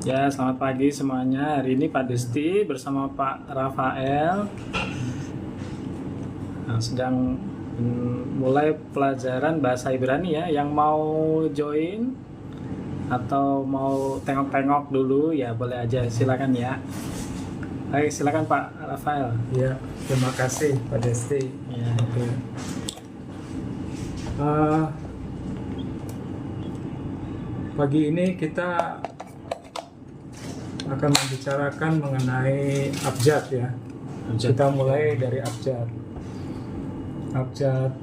Ya, selamat pagi semuanya. Hari ini Pak Desti bersama Pak Rafael sedang mulai pelajaran bahasa Ibrani ya. Yang mau join atau mau tengok-tengok dulu ya boleh aja, silakan ya. Baik, silakan Pak Rafael. Ya, terima kasih Pak Desti. Ya. Oke. Pagi ini kita akan membicarakan mengenai abjad ya. Abjad. Kita mulai dari abjad. Abjad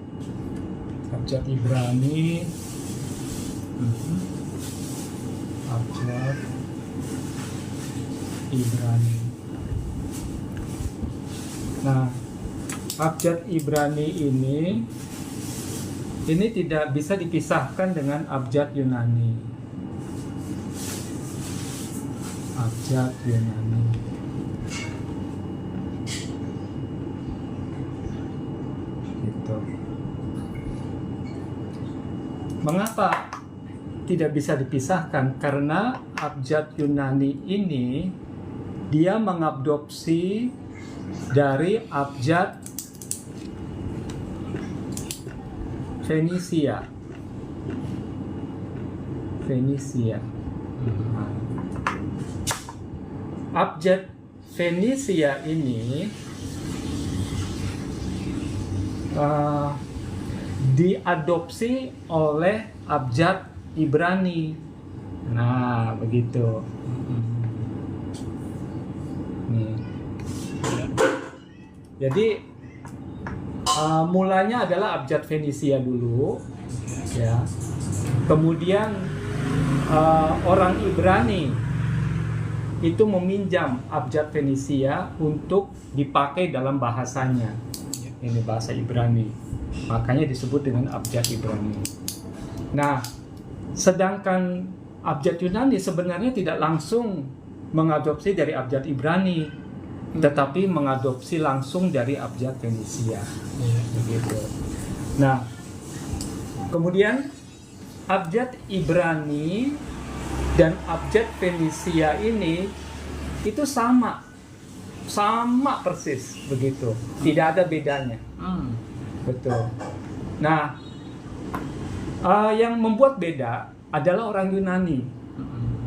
Ibrani. Abjad Ibrani. Nah, abjad Ibrani ini tidak bisa dipisahkan dengan abjad Yunani. Abjad Yunani. Gitu. Mengapa tidak bisa dipisahkan? Karena abjad Yunani ini dia mengadopsi dari abjad Fenisia. Abjad Fenisia ini diadopsi oleh abjad Ibrani. Nah, begitu. Nih. Jadi mulanya adalah abjad Fenisia dulu, ya. Kemudian orang Ibrani itu meminjam abjad Fenisia untuk dipakai dalam bahasanya. Ini bahasa Ibrani, makanya disebut dengan abjad Ibrani. Nah, sedangkan abjad Yunani sebenarnya tidak langsung mengadopsi dari abjad Ibrani, tetapi mengadopsi langsung dari abjad Fenisia. Begitu. Nah, kemudian abjad Ibrani dan abjad Fenisia ini itu sama persis begitu, tidak ada bedanya. Betul. Nah, yang membuat beda adalah orang Yunani.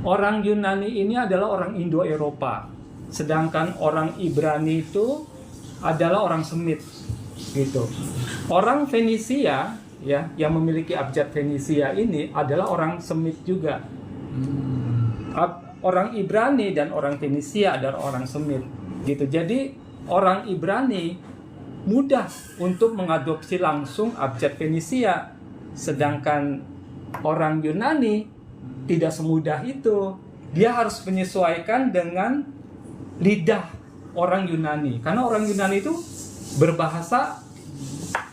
Orang Yunani ini adalah orang Indo-Eropa, sedangkan orang Ibrani itu adalah orang Semit, gitu. Orang Fenisia ya, yang memiliki abjad Fenisia ini adalah orang Semit juga. Orang Ibrani dan orang Fenisia adalah orang Semit, gitu. Jadi orang Ibrani mudah untuk mengadopsi langsung abjad Fenisia, sedangkan orang Yunani tidak semudah itu. Dia harus menyesuaikan dengan lidah orang Yunani, karena orang Yunani itu berbahasa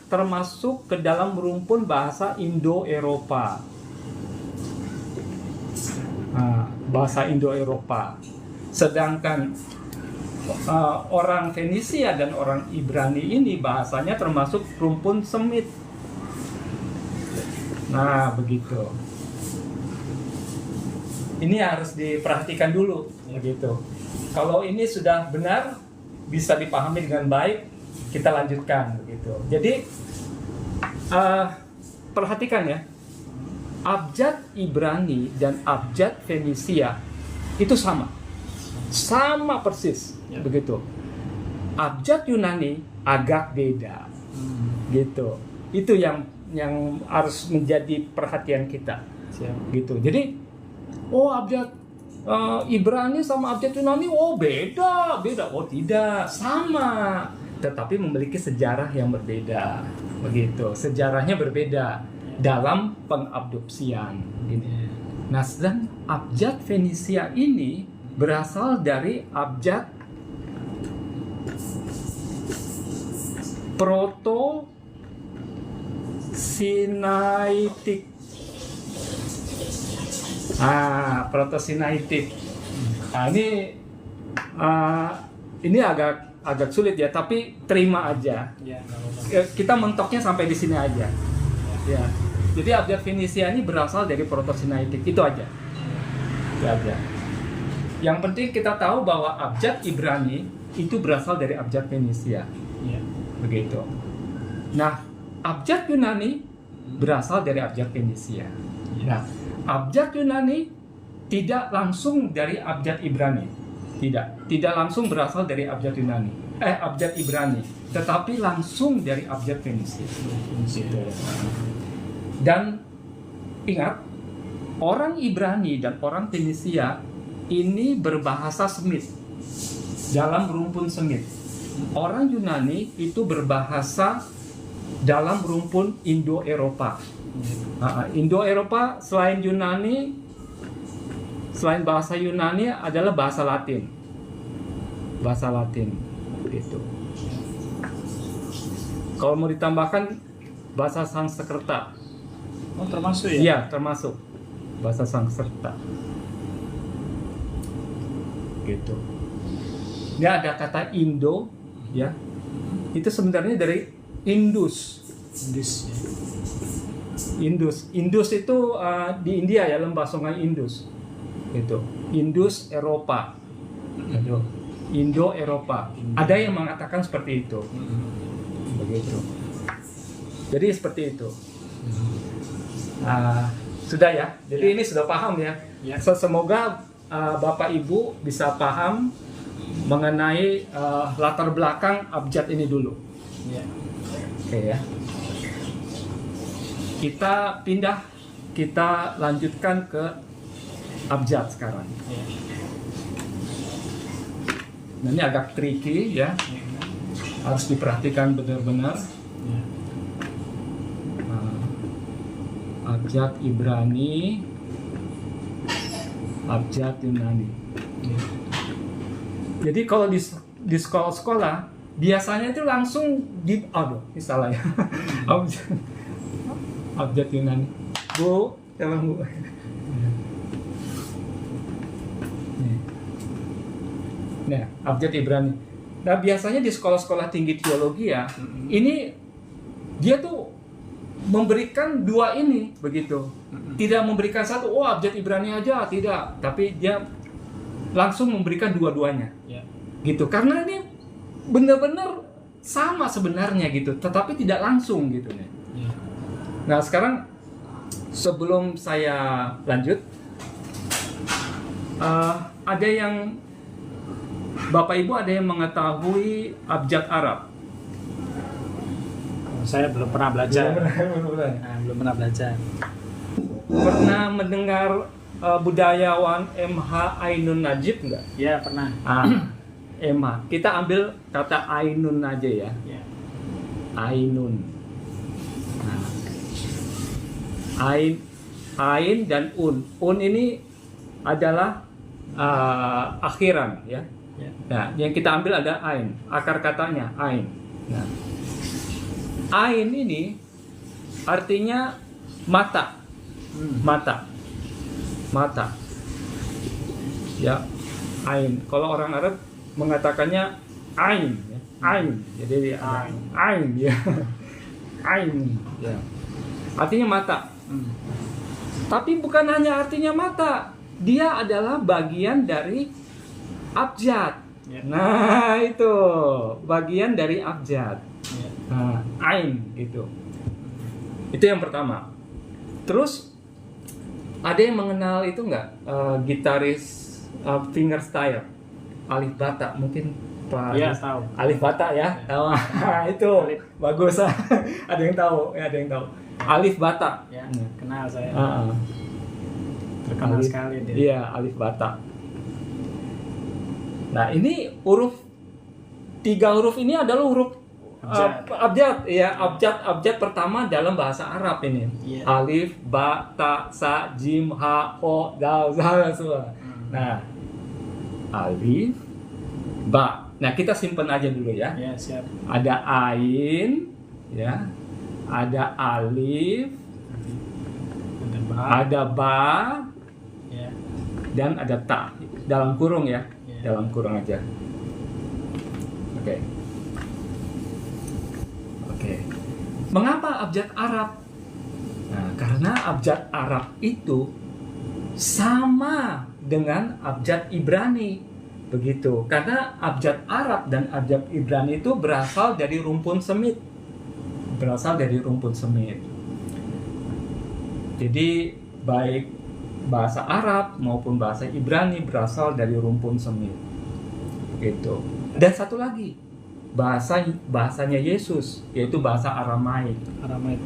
termasuk ke dalam rumpun bahasa Indo-Eropa. Bahasa Indo-Eropa. Sedangkan orang Fenisia dan orang Ibrani ini bahasanya termasuk rumpun Semit. Nah, begitu. Ini harus diperhatikan dulu, begitu. Kalau ini sudah benar, bisa dipahami dengan baik, kita lanjutkan, begitu. Jadi perhatikan ya, abjad Ibrani dan abjad Fenisia itu sama persis, begitu. Abjad Yunani agak beda, gitu. Itu yang harus menjadi perhatian kita, gitu. Jadi, abjad Ibrani sama abjad Yunani, beda. Oh tidak, sama, tetapi memiliki sejarah yang berbeda, begitu. Sejarahnya berbeda dalam pengadopsian. Nah, sedang abjad Fenisia ini berasal dari abjad Proto-Sinaitik. Proto-Sinaitik. Nah, ini agak sulit ya, tapi terima aja. Kita mentoknya sampai di sini aja. Ya. Jadi abjad Fenisia ini berasal dari Proto-Sinaitik, itu aja. Ya aja. Yang penting kita tahu bahwa abjad Ibrani itu berasal dari abjad Fenisia. Ya. Begitu. Nah, abjad Yunani berasal dari abjad Fenisia. Nah, abjad Yunani tidak langsung dari abjad Ibrani. Tidak langsung berasal dari abjad abjad Ibrani, tetapi langsung dari abjad Fenisia. Dan ingat, orang Ibrani dan orang Fenisia ini berbahasa Semit dalam rumpun Semit. Orang Yunani itu berbahasa dalam rumpun Indo-Eropa. Indo-Eropa selain Yunani, selain bahasa Yunani adalah bahasa Latin. Bahasa Latin gitu. Kalau mau ditambahkan bahasa Sanskerta. Oh, termasuk ya? Iya, termasuk bahasa Sanskerta. Gitu. Ini ada kata Indo, ya. Itu sebenarnya dari Indus. Indus itu di India ya, lembah sungai Indus. Gitu. Indus Eropa. Gitu. Indo-Eropa. Ada yang mengatakan seperti itu. Begitu. Jadi seperti itu. Sudah ya. Jadi ini sudah paham ya. Semoga Bapak Ibu bisa paham mengenai latar belakang abjad ini dulu. Oke ya. Kita lanjutkan ke abjad sekarang. Nah, ini agak tricky ya. Harus diperhatikan benar-benar. Abjad Ibrani, abjad Yunani. Jadi kalau di sekolah-sekolah biasanya itu langsung ini salah ya. Abjad Yunani. Bu, tolong Bu. Nah, abjad Ibrani. Nah, biasanya di sekolah-sekolah tinggi teologi ya, ini dia tuh memberikan dua ini begitu. Tidak memberikan satu, abjad Ibrani aja, tidak, tapi dia langsung memberikan dua-duanya. Gitu. Karena ini benar-benar sama sebenarnya gitu, tetapi tidak langsung gitu nih. Nah, sekarang sebelum saya lanjut, ada yang Bapak Ibu ada yang mengetahui abjad Arab? Saya belum pernah belajar. Belum pernah belajar. Pernah mendengar budayawan MH Ainun Najib nggak? Ya, pernah. MH. Kita ambil kata Ainun aja ya. Ainun. Nah. Ain dan Un. Un ini adalah akhiran ya. Nah, yang kita ambil ada Ain. Akar katanya Ain. Nah, Ain ini artinya mata. Mata. Ya, Ain. Kalau orang Arab mengatakannya Ain, ya. Ain. Jadi Ain ya. Ain ya. Artinya mata. Tapi bukan hanya artinya mata. Dia adalah bagian dari abjad. Nah, itu bagian dari abjad. Nah, Ain gitu. Itu yang pertama. Terus ada yang mengenal itu nggak? Gitaris fingerstyle, Alif Bata, mungkin Pak. Iya, tahu. Alif Bata ya. Itu bagus. Ada yang tahu, ya, ada yang tahu. Alif Bata. Ya, kenal saya. Terkenal sekali dia. Iya, Alif Bata. Nah, ini tiga huruf ini adalah huruf abjad. Ya, abjad pertama dalam bahasa Arab ini. Alif, ba, ta, sa, jim, ha, ho, dal, zal, semua. Nah, alif, ba. Nah, kita simpen aja dulu ya. Ya, siap. Ada ain, ya. Ada alif, ada ba, ya. Dan ada ta. Dalam kurung ya. Dalam kurung aja. Oke. Mengapa abjad Arab? Nah, karena abjad Arab itu sama dengan abjad Ibrani. Begitu. Karena abjad Arab dan abjad Ibrani itu berasal dari rumpun Semit. Jadi baik bahasa Arab maupun bahasa Ibrani berasal dari rumpun Semit. Gitu. Dan satu lagi, bahasanya Yesus, yaitu bahasa Aramaik. Aramaik.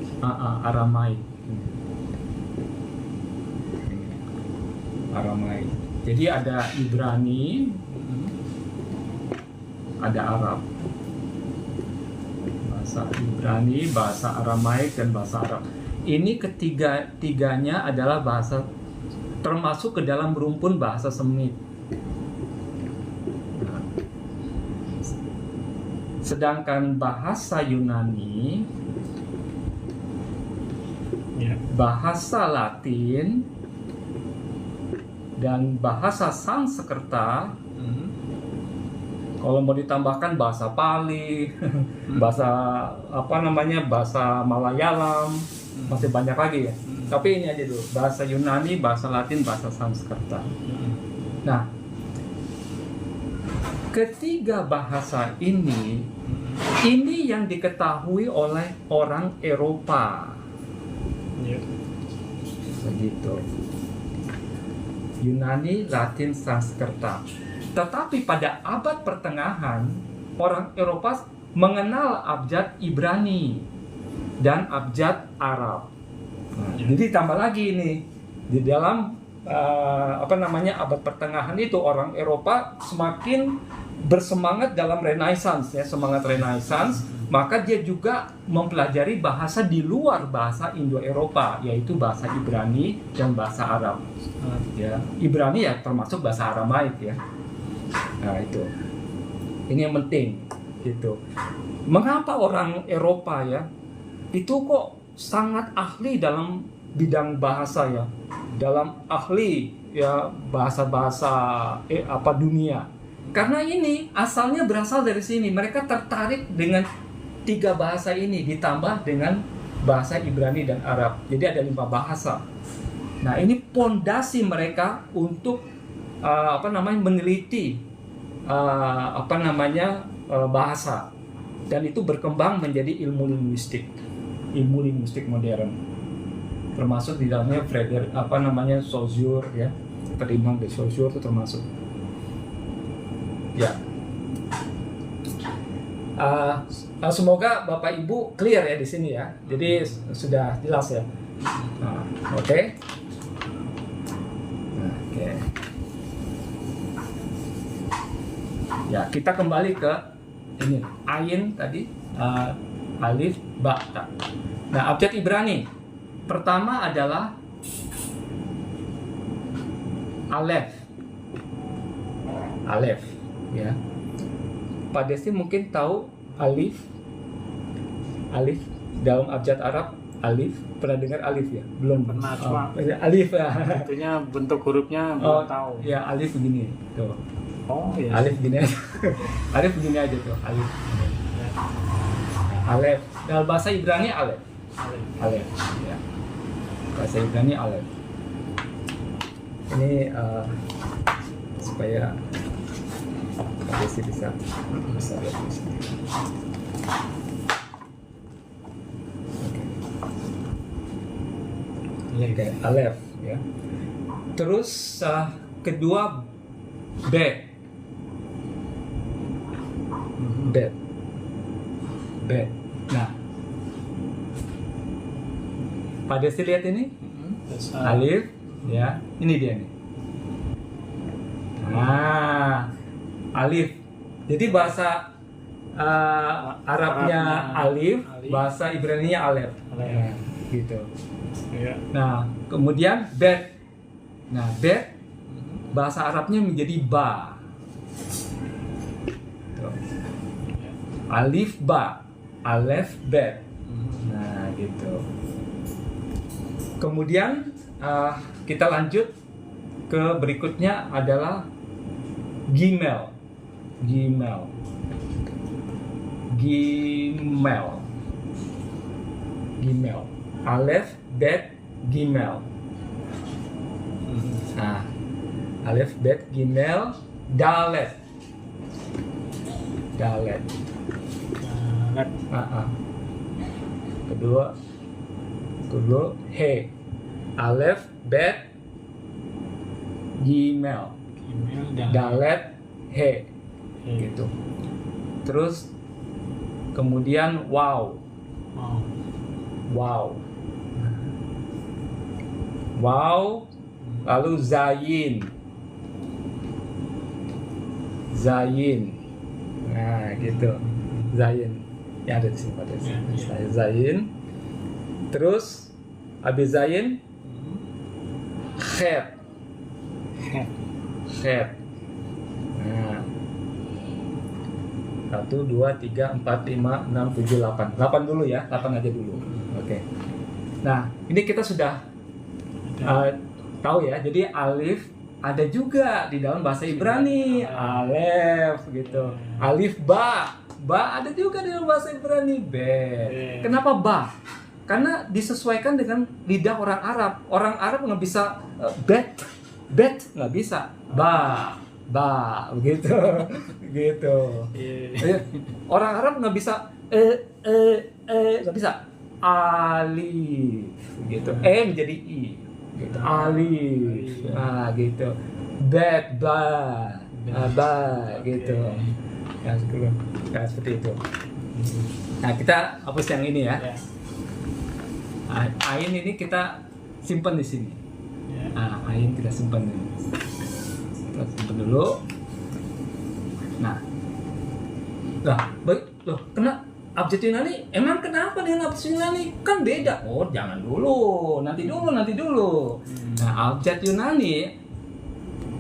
Jadi ada Ibrani, ada Arab. Bahasa Ibrani, bahasa Aramaik, dan bahasa Arab. Ini ketiga-tiganya adalah bahasa termasuk ke dalam rumpun bahasa Semit. Sedangkan bahasa Yunani, bahasa Latin, dan bahasa Sanskerta, kalau mau ditambahkan bahasa Pali, bahasa bahasa Malayalam, masih banyak lagi ya. Tapi ini aja dulu, bahasa Yunani, bahasa Latin, bahasa Sanskerta. Nah, ketiga bahasa ini yang diketahui oleh orang Eropa. Begitu. Yunani, Latin, Sanskerta. Tetapi pada abad pertengahan, orang Eropa mengenal abjad Ibrani dan abjad Arab. Jadi tambah lagi nih, di dalam abad pertengahan itu orang Eropa semakin bersemangat dalam Renaissance, semangat Renaissance, maka dia juga mempelajari bahasa di luar bahasa Indo-Eropa, yaitu bahasa Ibrani dan bahasa Arab. Ya, Ibrani ya termasuk bahasa Aramaik ya. Nah itu, ini yang penting gitu. Mengapa orang Eropa ya itu kok sangat ahli dalam bidang bahasa ya, dalam ahli ya bahasa-bahasa dunia? Karena ini asalnya berasal dari sini. Mereka tertarik dengan tiga bahasa ini ditambah dengan bahasa Ibrani dan Arab. Jadi ada 5 bahasa. Nah ini pondasi mereka untuk meneliti bahasa, dan itu berkembang menjadi ilmu linguistik modern, termasuk di dalamnya Saussure ya, Ferdinand de Saussure itu termasuk ya. Semoga Bapak Ibu clear ya di sini ya, jadi sudah jelas ya. Oke. Ya, kita kembali ke ini ain tadi, alif, ba, ta. Nah, abjad Ibrani pertama adalah alef, ya. Pak Desti mungkin tahu alif dalam abjad Arab. Alif, pernah dengar alif ya? Belum pernah, cuma alif ya. Artinya bentuk hurufnya belum tahu. Ya, alif begini tuh. Oh iya. Alif gini aja. Alif begini aja tuh, alif. Alef. Dalam bahasa Ibrani alef. Ya. Bahasa Ibrani alef. Ini supaya Desi bisa lihat di sini. Oke, alef ya. Terus kedua bet. Nah, Pak Desi lihat ini, alif, ya, ini dia nih. Nah, alif. Jadi bahasa Arabnya alif, bahasa Ibraninya alef. Ya, gitu. Ya. Nah, kemudian bet. Nah, bet bahasa Arabnya menjadi ba. Tuh. Alif ba, alef bet. Nah, gitu. Kemudian kita lanjut ke berikutnya adalah gimel. Alef, bet, gimel. Nah, Alif, Bet, Gimel, Dalet. Dalet. Dalet. Kedua He. Alif, Bet, Gimel, Gimel, Dalet, He. Gitu. Terus kemudian Wow. Wow, lalu Zayin. Nah, gitu. Zayin. Ya ada di sini pada Zayin. Terus habis Zayin Khet. Nah. 1, 2, 3, 4, 5, 6, 7, 8. 8 dulu ya, 8 aja dulu. Oke. Nah, ini kita sudah tahu ya. Jadi alif ada juga di dalam bahasa Ibrani. Alef gitu. Alif ba. Ba ada juga di dalam bahasa Ibrani. Bet. Kenapa ba? Karena disesuaikan dengan lidah orang Arab. Orang Arab nggak bisa bet nggak bisa. Ba begitu. Gitu. Orang Arab nggak bisa nggak bisa. Alif gitu. Menjadi i. Gitu. Alif. Nah, gitu. Bet ba gitu. Ya, seperti itu. Nah, kita hapus yang ini ya. Ain ini kita simpan di sini. Nah, ain kita simpan ini. Kita simpan dulu. Nah, loh, kena abjad Yunani. Emang kenapa dengan abjad Yunani? Kan beda. Oh, jangan dulu. Nanti dulu. Nah, abjad Yunani,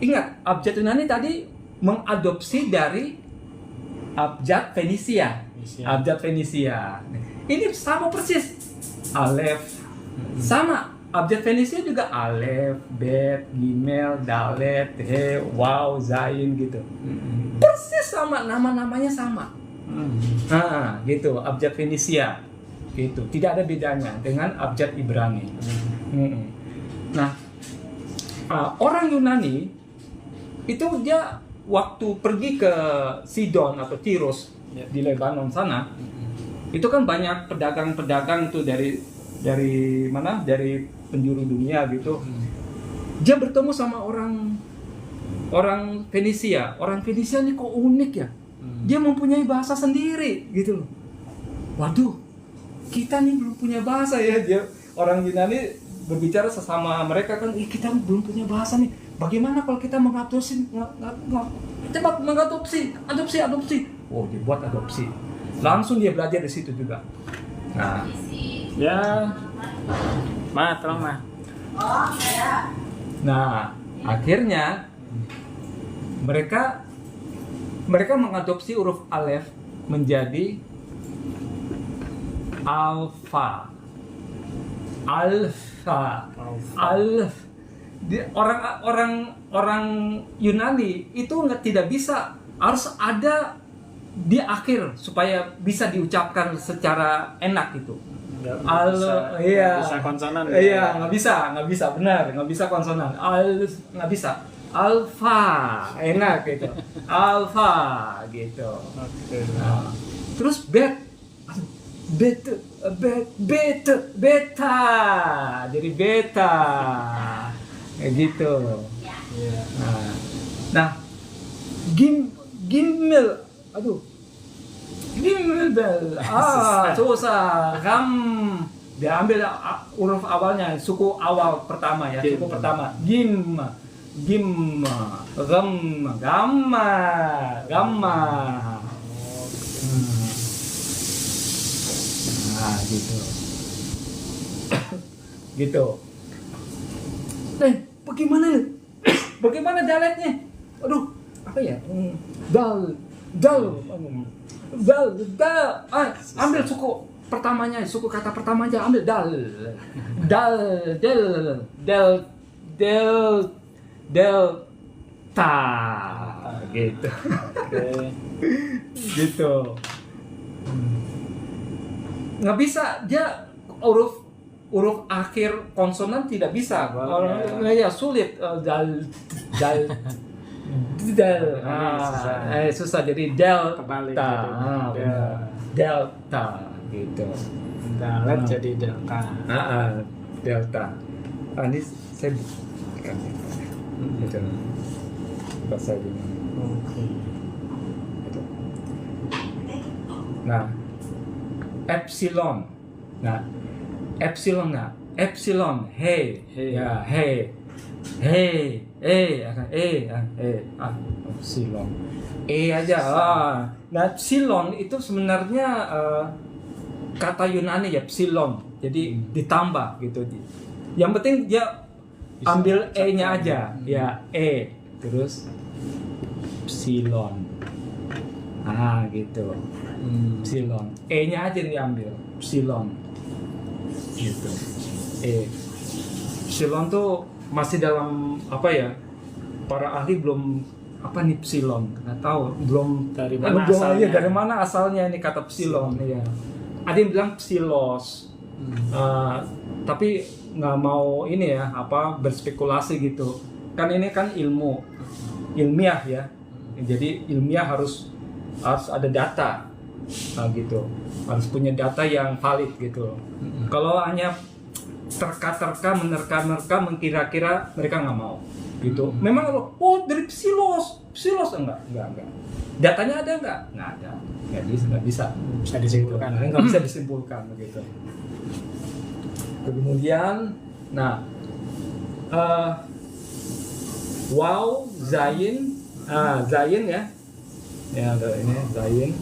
ingat, abjad Yunani tadi mengadopsi dari abjad Fenisia. Abjad Fenisia. Ini sama persis. Alef sama. Abjad Fenisia juga alef, bet, gimel, dalet, he, waw, zain gitu. Persis sama, nama-namanya sama. Nah, gitu, abjad Fenisia. Gitu. Tidak ada bedanya dengan abjad Ibrani. Nah, orang Yunani itu dia waktu pergi ke Sidon atau Tirus di Lebanon sana, itu kan banyak pedagang-pedagang tuh dari mana? Dari penjuru dunia gitu. Dia bertemu sama orang Fenisia. Orang Fenisia ini kok unik ya? Dia mempunyai bahasa sendiri gitu loh. Waduh, kita nih belum punya bahasa ya. Dia orang Yunani berbicara sesama mereka kan, kita belum punya bahasa nih. Bagaimana kalau kita mengadopsi? Adopsi. Oh, dia buat adopsi. Langsung dia belajar di situ juga. Nah, ya, tolong Ma. Nah, akhirnya mereka mengadopsi huruf alef menjadi alfa. Orang Yunani itu tidak bisa, harus ada di akhir supaya bisa diucapkan secara enak itu. Bisa konsonan. Iya, nggak bisa, benar, nggak bisa konsonan. Nggak bisa. Alfa, enak gitu. Alfa, gitu. Nah, terus beta, jadi beta, kayak gitu. Nah, gimel, Gimel, susah. Dia ambil huruf awalnya, suku awal pertama ya, suku pertama. Gim, gamma. Nah, gitu. Gitu. Bagaimana daletnya? Aduh, apa ya? Dal. Ambil suku pertamanya, suku kata pertama aja, ambil dal, delta, gitu. Gitu. Nggak bisa dia huruf akhir konsonan tidak bisa. Boleh. Ya sulit. Dal. Susah. Jadi delta. Kebalik gitu. Delta gitu. Dalet jadi delta. Delta. Ini saya bukan gitu. Bahasa Jerman. Oke. Gitu. Nah, epsilon. Epsilon, hey. Ya, hey. Epsilon. Aja. Nah, epsilon itu sebenarnya kata Yunani ya, epsilon. Jadi ditambah gitu. Yang penting dia ambil e-nya aja. Ya, terus epsilon. Gitu. Epsilon. E-nya aja diambil. Epsilon. Gitu. Epsilon tuh masih dalam apa ya? Para ahli belum apa nih epsilon? Nggak tahu. Belum Dari mana asalnya? dari mana asalnya ini kata epsilon ya. Ada yang bilang psilos. Tapi nggak mau ini ya berspekulasi gitu. Kan ini kan ilmiah ya. Jadi ilmiah harus ada data. Gitu, harus punya data yang valid gitu. Kalau hanya terka-terka, menerka-nerka, mengkira-kira, mereka nggak mau gitu. Memang dari psilos enggak. Datanya ada nggak ada, nggak bisa disimpulkan. Nggak bisa disimpulkan begitu. Kemudian, zayin ya ada ini zayin.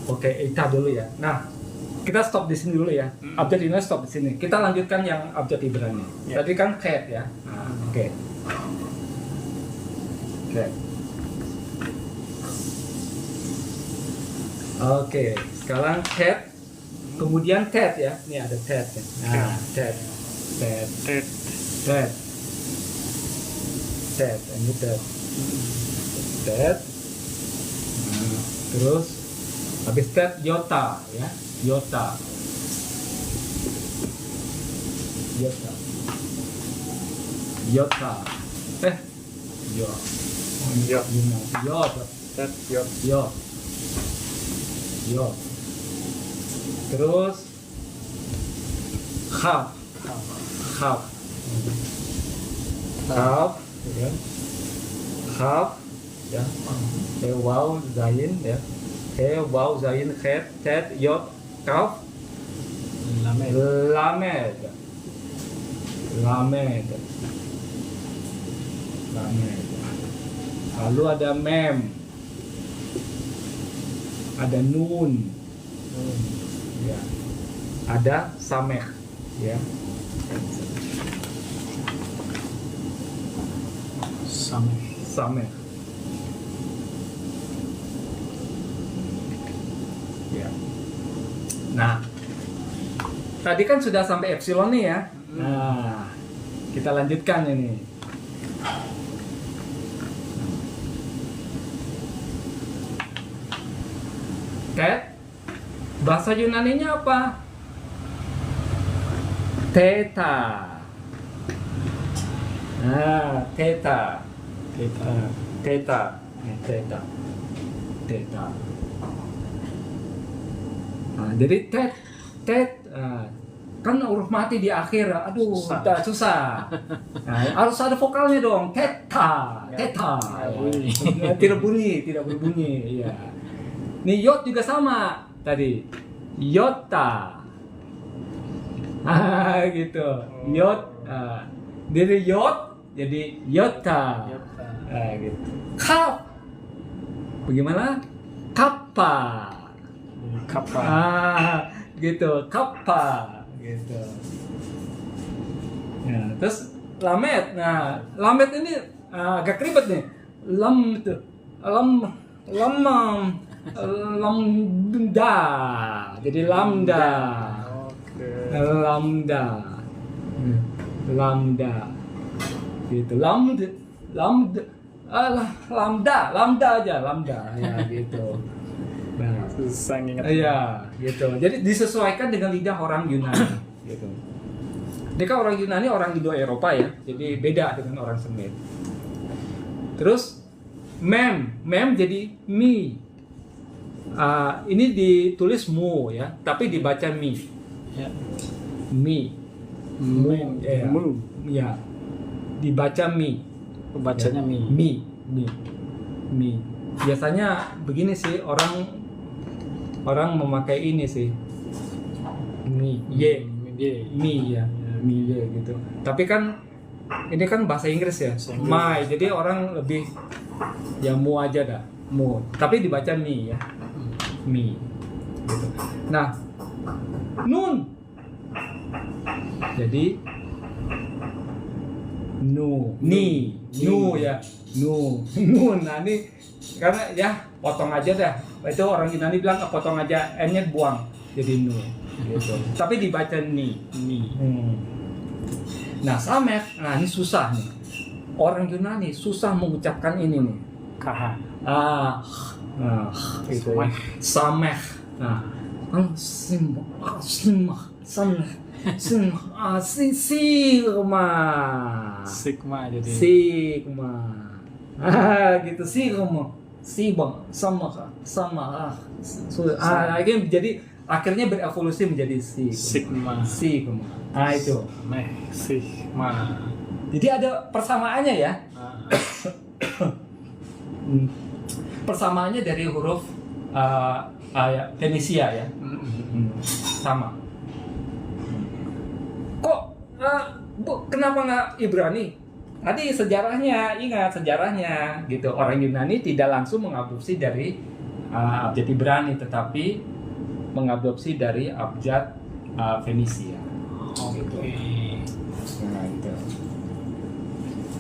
Oke, eta dulu ya. Nah, kita stop di sini dulu ya. Abjad Yunani stop di sini. Kita lanjutkan yang abjad Ibrani. Ya. Tadi kan ket ya. Oke. Oke, sekarang ket. Kemudian tet ya. Ini ada tet ya. Tet. Ini tet. Terus habis tet yota ya. Yota. Terus khaf ya. Khaf ya. Waw zayin ya. Waw zayin khet tet yot kaf lamed. Lalu ada mem, ada nun, ya, ada sameh, ya. Sameh. Ya. Nah, tadi kan sudah sampai epsilon nih ya. Nah, kita lanjutkan ini. Tet, bahasa Yunaninya apa? Theta. Nah, theta. Nah, jadi tet, kan huruf mati di akhir, aduh, susah. Nah, harus ada vokalnya dong, theta. Tidak berbunyi, ya. Nih yot juga sama tadi, yota, gitu, yot, dari yot jadi yota, gitu. Kap, bagaimana? Kappa, gitu, kappa, gitu. Ya, terus lamet, nah lamet ini agak ribet nih, lambda, jadi lambda, gitu, lambda aja, ya gitu. Nah, Susah nginget. iya, gitu. Jadi disesuaikan dengan lidah orang Yunani, gitu. Dia kan orang Yunani, orang Indo-Eropa ya, jadi beda dengan orang Semit. Terus mem jadi mi. Ini ditulis mu ya, tapi dibaca mi. Ya. Mi. Mu. Ya. Mu. Ya. Dibaca mi. Bacanya mi. Mi. Biasanya begini sih orang memakai ini sih. Mi. Mi ya. Mi gitu. Tapi kan ini kan bahasa Inggris ya. My. Jadi orang lebih ya mu aja dah. Mu. Tapi dibaca mi ya. Mi. Gitu. Nah, nun. Jadi nu ya nun. Nah ini karena ya potong aja dah, itu orang Yunani bilang potong aja n-nya buang jadi nu gitu. Tapi dibaca ni. Nah samek, nah ini susah nih, orang Yunani susah mengucapkan ini nih. Kh. Itu ya. Samek. Nah Sigma jadi. Sigma. Gitu sama. Lagi jadi akhirnya berevolusi menjadi Sigma. Nah itu. Sigma. Jadi ada persamaannya ya. Persamaannya dari huruf Fenisia ya. Sama. Kok kenapa nggak Ibrani? Tadi sejarahnya, ingat sejarahnya gitu. Orang Yunani tidak langsung mengadopsi dari abjad Ibrani, tetapi mengadopsi dari abjad Fenisia. Gitu.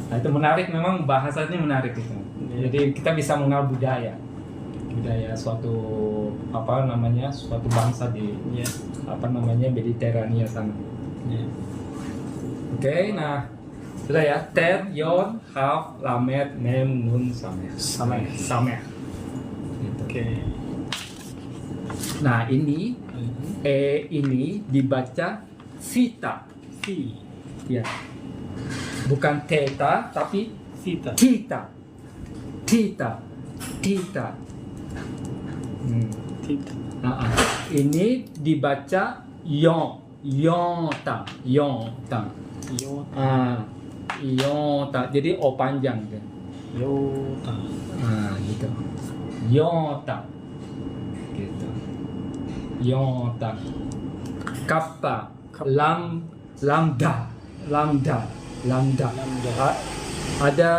Nah itu menarik, memang bahasanya menarik itu. Jadi kita bisa mengenal budaya suatu suatu bangsa di Mediterania sana. Oke, nah sudah ya. Tet, Yon, Haf, Lamet, Mem, Nun, Sameh. Gitu. Oke. Nah ini ini dibaca Vita. Ya. Bukan Theta tapi Theta. Theta. Ini dibaca Yonta. Yonta. Jadi O panjang kan. Yota. Gitu. Yonta. Gitu. Yonta. Kappa. Lambda. Ada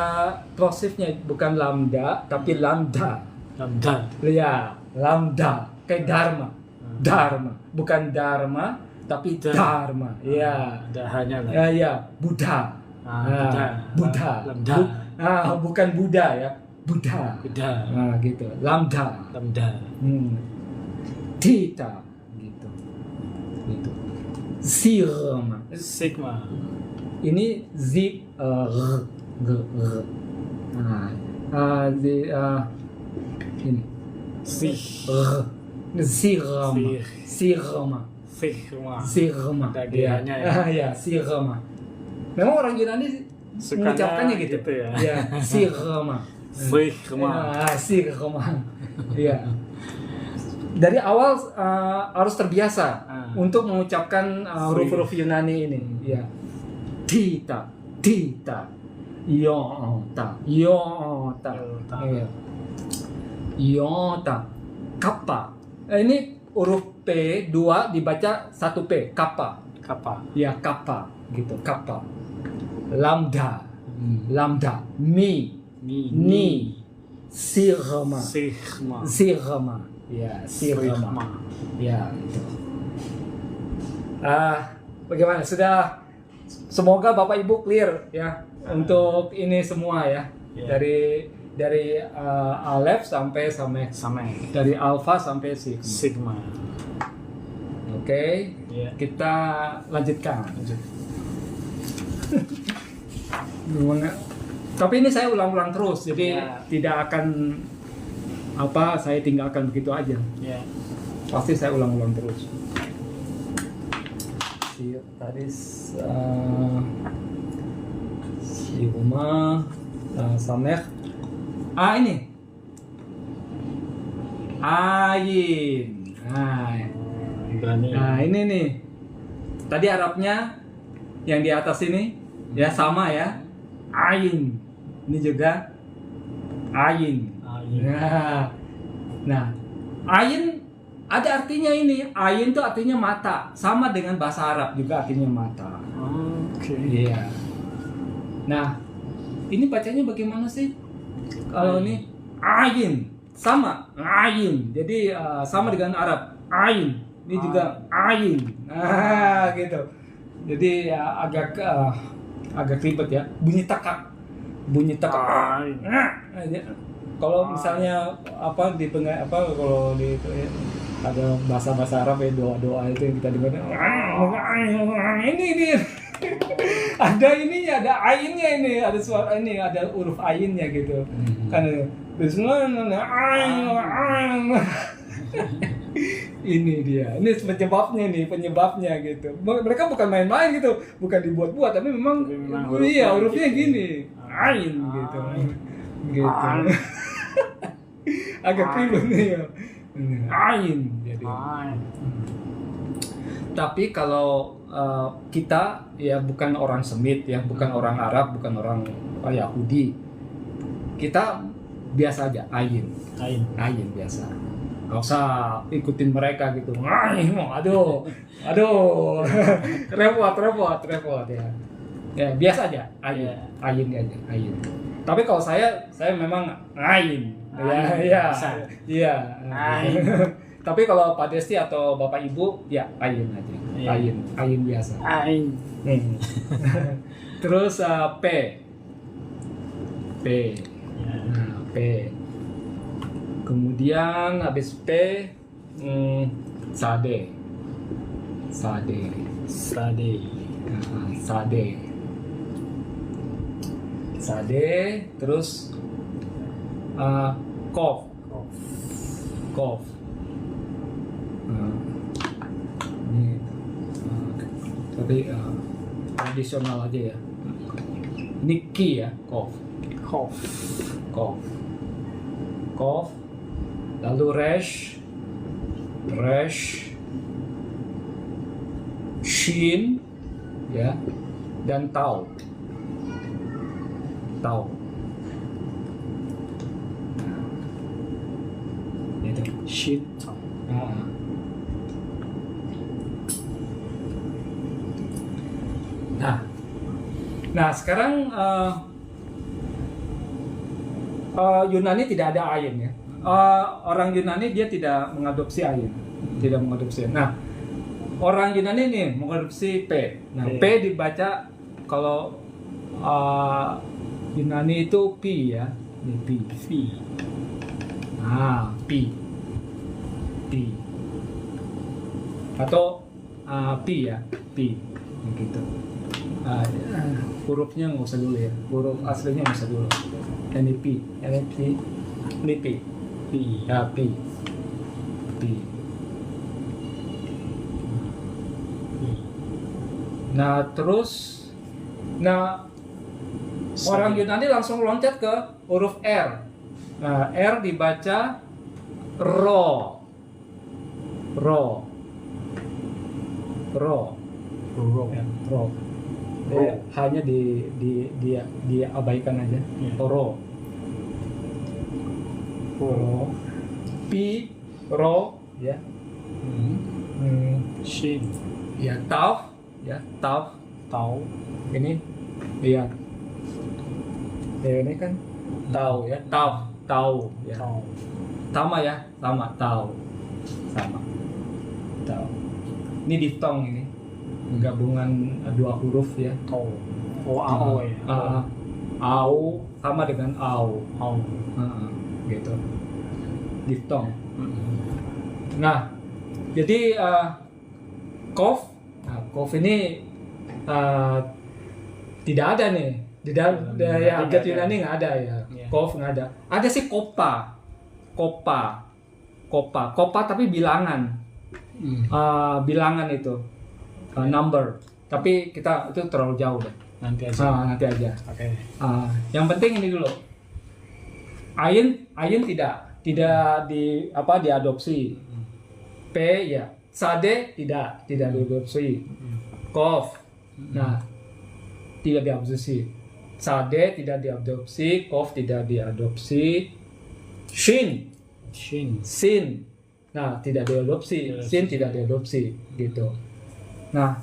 plosifnya, bukan lambda tapi lambda. Ya, lambda kayak dharma, bukan dharma tapi dharma. Ya, Dahanya lah. Ya, Buddha. Buddha. Lambda. Bukan Buddha ya, Buddha. Gitu. Lambda. Theta gitu. Sigma. Ini ini Sigma. Dagiannya ya. Sigma. Memang orang Yunani mengucapkannya gitu ya. Ya, Sigma. Iya. Dari awal harus terbiasa untuk mengucapkan huruf-huruf Yunani ini. Ya. Theta. Yonta. Iya. Yonta. Kappa. Ini huruf P 2 dibaca 1 P. Kappa. Ya, kappa gitu. Kappa. Lambda. Mi. Sigma. Ya, Sigma. Ya, itu. Bagaimana? Semoga Bapak Ibu clear ya untuk ini semua ya. Dari Aleph sampai Samek. Dari Alpha sampai Sigma. Oke. Kita lanjutkan. Tapi ini saya ulang-ulang terus, jadi tidak akan apa saya tinggalkan begitu aja. Ya. Pasti saya ulang-ulang terus. Tadi si Uma Sameh. Ini Ayin. Ibrani. Nah ini nih. Tadi Arabnya yang di atas ini ya sama ya. Ayin. Ini juga Ayin. Nah, ayin ada artinya ini. Ayin itu artinya mata. Sama dengan bahasa Arab juga artinya mata. Oke. Iya. Nah, ini bacanya bagaimana sih? Kalau ini ayin sama ayin. Jadi sama dengan Arab. Ayin. Ini juga ayin. Nah, gitu. Jadi agak ribet ya. Bunyi tekak. Ayin. Kalau misalnya kalau di ada bahasa Arab ya, doa itu yang kita dengar ini ada ininya, ada ainnya, ini ada suara, ini ada huruf ainnya gitu kan. Ini dia, ini penyebabnya gitu. Mereka bukan main-main gitu, bukan dibuat-buat, tapi memang iya hurufnya gini, ain gitu. Agak ribet nih ya. Ain jadi. Tapi kalau kita ya bukan orang Semit ya, bukan orang Arab, bukan orang Yahudi, kita biasa aja ain biasa. Gak usah ikutin mereka gitu. Aduh, repot ya. Ya biasa aja ain aja ain. Tapi kalau saya memang ain. Iya. Tapi kalau Pak Desti atau Bapak Ibu ya ain aja. Ain biasa. Ain. Terus P. Nah, P. Kemudian habis P Sade. Sade, terus Kof. Ini tapi tradisional aja ya. Niki ya, Kof. Lalu Resh, Shin, ya, dan Tau. Itu Shit. Nah sekarang Yunani tidak ada ayin ya. Orang Yunani dia tidak mengadopsi ayin, Nah orang Yunani nih mengadopsi P. Nah P dibaca kalau Yunani itu Pi ya, Pi. Pi. Atau Pi ya, Pi, gitu. Hurufnya nggak usah dulu ya, huruf aslinya nggak usah dulu. Ini Pi. Ya, Pi. Nah terus, orang Yunani langsung loncat ke huruf R. Nah, R dibaca Ro. Hanya diabaikan aja. Ro. Pi, Ro, ya. Shin. Ya, Tau. Ini, ya. Ini kan Tau ya, Tau. Ya. Sama ya, Tau. Ini diftong ini. Gabungan dua huruf ya. Ao ya. Au sama dengan au. Gitu. Diftong. Nah, jadi Kof. Nah, Kof ini tidak ada nih. Di dalam abjad Yunani nggak ada ya. Kof nggak ada. Ada sih Kopa. kopa, tapi bilangan, bilangan itu number. Tapi kita itu terlalu jauh deh. Nanti aja. Nanti aja. Oke. Yang penting ini dulu. Ayin tidak diadopsi. P ya. Sade tidak diadopsi. Kof. Nah, tidak diadopsi. Sade tidak diadopsi, kof tidak diadopsi. Shin. Nah, tidak diadopsi. Sin tidak diadopsi gitu. Nah,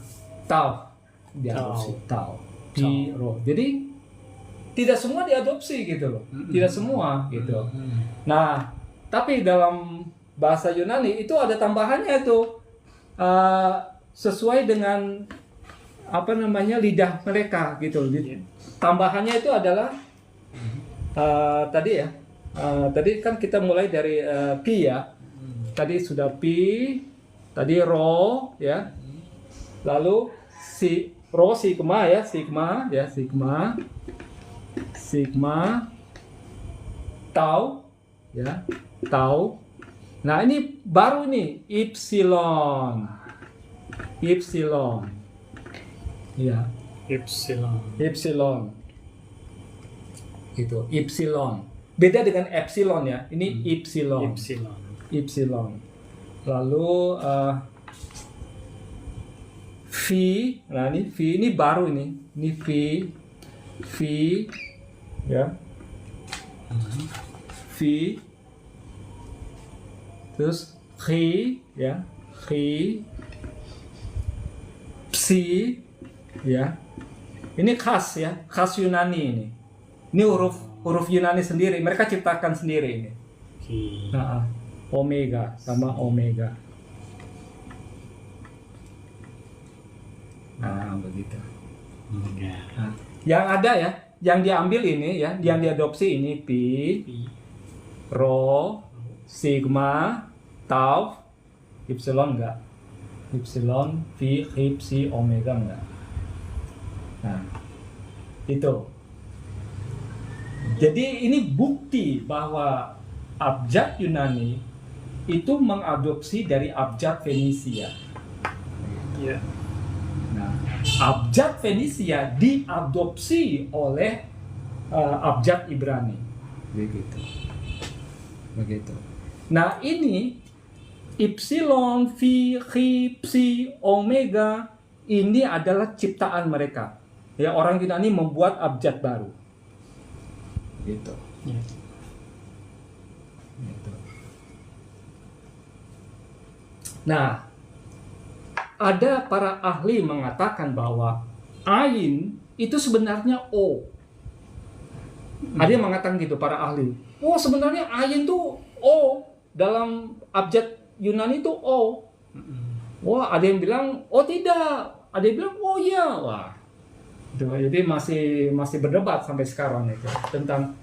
tau diadopsi. Tau. Piro. Jadi tidak semua diadopsi gitu loh. Tidak semua gitu. Nah, tapi dalam bahasa Yunani itu ada tambahannya itu sesuai dengan lidah mereka gitu. Tambahannya itu adalah tadi kan kita mulai dari pi ya. Tadi sudah pi, tadi ro ya. Lalu sigma ya, sigma, tau ya, tau. Nah, ini baru nih epsilon. Ya, epsilon. Itu epsilon. Beda dengan epsilon ya. Ini epsilon. Lalu V, nah ini V ini baru ini V ya, V, terus ya, psi ya, ini khas ya, khas Yunani ini huruf Yunani sendiri, mereka ciptakan sendiri ini. Nah, omega sama omega. Nah, begitu. Nah, yang ada ya, yang diambil ini ya, yang diadopsi ini pi, rho, sigma, tau, epsilon enggak. Epsilon, phi, psi, omega enggak. Nah, itu. Jadi ini bukti bahwa abjad Yunani itu mengadopsi dari abjad Fenisia. Yeah. Nah, abjad Fenisia diadopsi oleh abjad Ibrani. Begitu. Nah, ini epsilon, phi, psi, omega ini adalah ciptaan mereka. Ya, orang Yunani membuat abjad baru. Gitu. Yeah. Gitu. Nah, ada para ahli mengatakan bahwa ain itu sebenarnya o. Ada yang mengatakan gitu, para ahli. Oh, sebenarnya ain tuh o, dalam abjad Yunani itu o. Wah, ada yang bilang oh tidak, ada yang bilang oh iya. Wah, jadi masih berdebat sampai sekarang itu tentang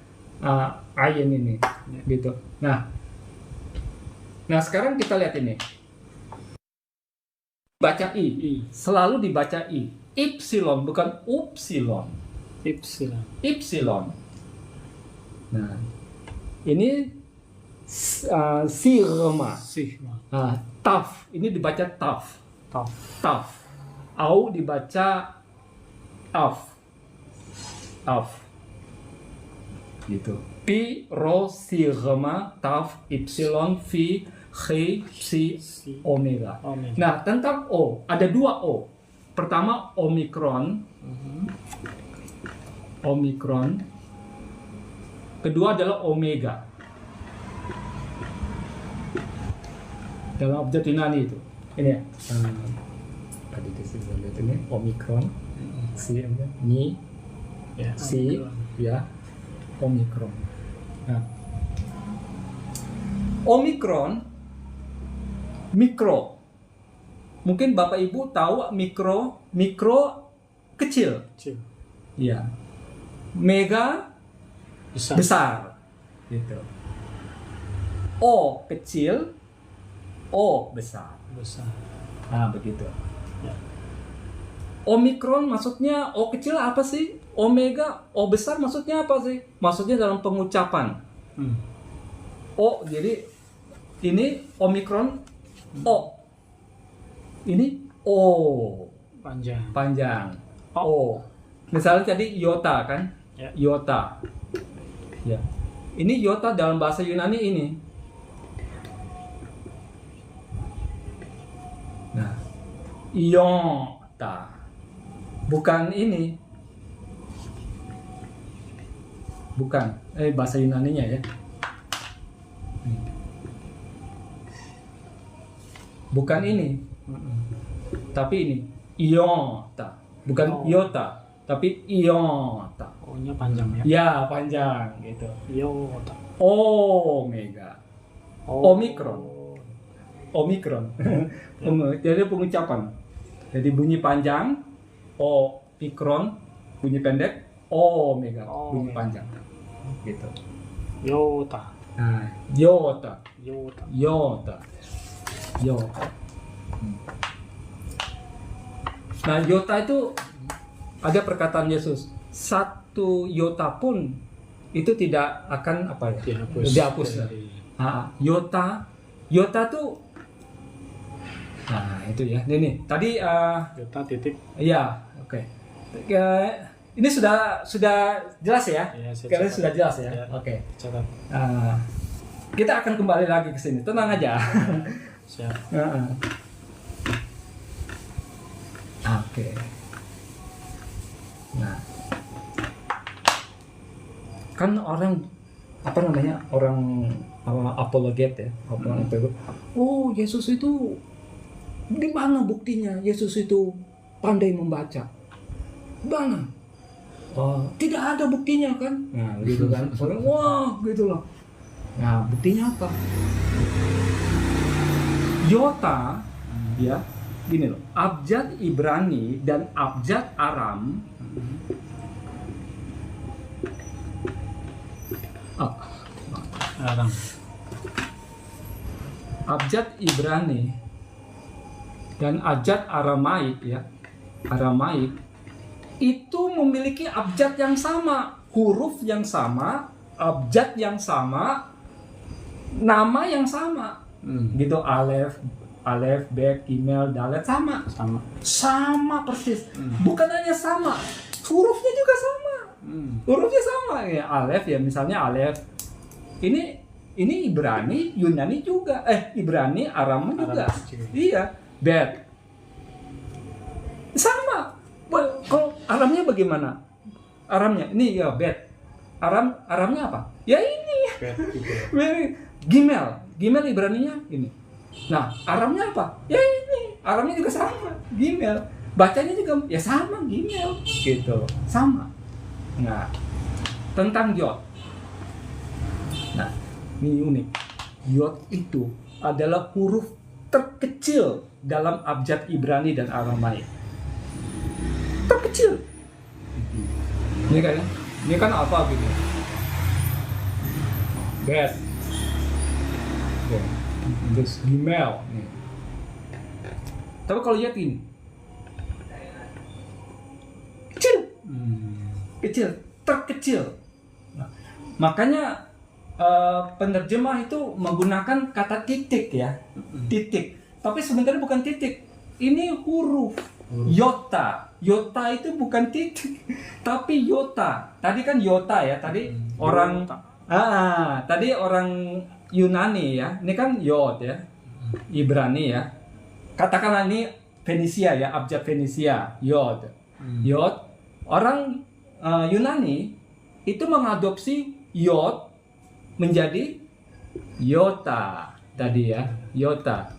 ain ini, gitu. Nah, sekarang kita lihat ini. Baca I. Selalu dibaca I. Epsilon bukan upsilon. Epsilon. Nah, ini sigma. Taf. Ini dibaca taf. Au dibaca af. Gitu. Pi, rho, sigma, taf, epsilon, phi, psi, omega. Nah, tentang O, ada dua O. Pertama, omikron. Kedua adalah omega. Dalam abjad Yunani itu. Ini ya. Tadi kita lihat ini omikron. Ni, si, ya. Omikron. Nah, omikron mikro. Mungkin Bapak Ibu tahu mikro kecil. Iya. Mega besar. Gitu. O kecil, O besar. Nah, begitu. Ya. Omikron maksudnya O kecil apa sih? Omega, O besar maksudnya apa sih? Maksudnya dalam pengucapan. O, jadi ini Omikron O. Ini O panjang. O. Misalnya tadi iota kan? Ya. Iota. Ya. Ini iota dalam bahasa Yunani ini. Nah, iota. Bukan ini. Bukan. Bahasa Yunaninya ya. Bukan ini. Tapi ini iota. Bukan iota, tapi iota. O-nya panjang ya. Ya, panjang gitu. Iota. Omega. Omikron. Omikron. Jadi pengucapan. Jadi bunyi panjang, Omikron, bunyi pendek, Omega, bunyi panjang. Gitu. Iota. Nah, iota. Iota. Iota. Iota. Nah, iota itu ada perkataan Yesus, 1 iota pun itu tidak akan apa ya? Dihapus. Iota tuh, nah itu ya. Ini tadi iota titik. iya, oke. Ini sudah jelas ya? Iya, Karena sudah jelas ya. Ya. Oke. Catat. Kita akan kembali lagi ke sini. Tenang aja. Siap. Oke. Nah, kan orang apa namanya, orang apologet ya, orang apologet. Oh, Yesus itu di mana buktinya? Yesus itu pandai membaca. Mana? Oh, tidak ada buktinya kan? Nah, gitu kan. Orang wah, gitu loh. Nah, buktinya apa? Iota, ya. Gini loh, abjad Ibrani dan abjad Aram abjad Ibrani dan abjad Aramaik ya, Aramaik itu memiliki abjad yang sama, huruf yang sama, abjad yang sama, nama yang sama, gitu. Alef, Bet, Gimel, Dalet sama persis. Bukan hanya sama, hurufnya juga sama. Hurufnya sama ya. Alef ya, misalnya Alef. Ini Ibrani, Yunani juga. Ibrani, Aram juga. Iya. Bet. Sama. Kalau Aramnya bagaimana? Aramnya ini ya Bet. Aramnya apa? Ya ini. Bet, Gimel Ibraninya ini. Nah, Aramnya apa? Ya ini. Aramnya juga sama, Gimel. Bacanya juga ya sama, Gimel. Gitu. Sama. Nah, tentang Yod. Nah, ini unik. Yod itu adalah huruf terkecil dalam abjad Ibrani dan Aramaik. Terkecil. Ini kan apa gitu? Bet. Terus Gimel nih. Tapi kalau lihat ini kecil, terkecil. Nah, makanya penerjemah itu menggunakan kata titik ya, titik. Tapi sebenarnya bukan titik. Ini huruf Yota. Yota itu bukan titik, tapi Yota. Tadi kan Yota ya. Tadi orang tadi orang Yunani ya, ini kan Yod ya, Ibrani ya. Katakanlah ini Fenisia ya, abjad Fenisia, Yod. Yod, orang Yunani itu mengadopsi Yod menjadi Yota tadi ya, Yota,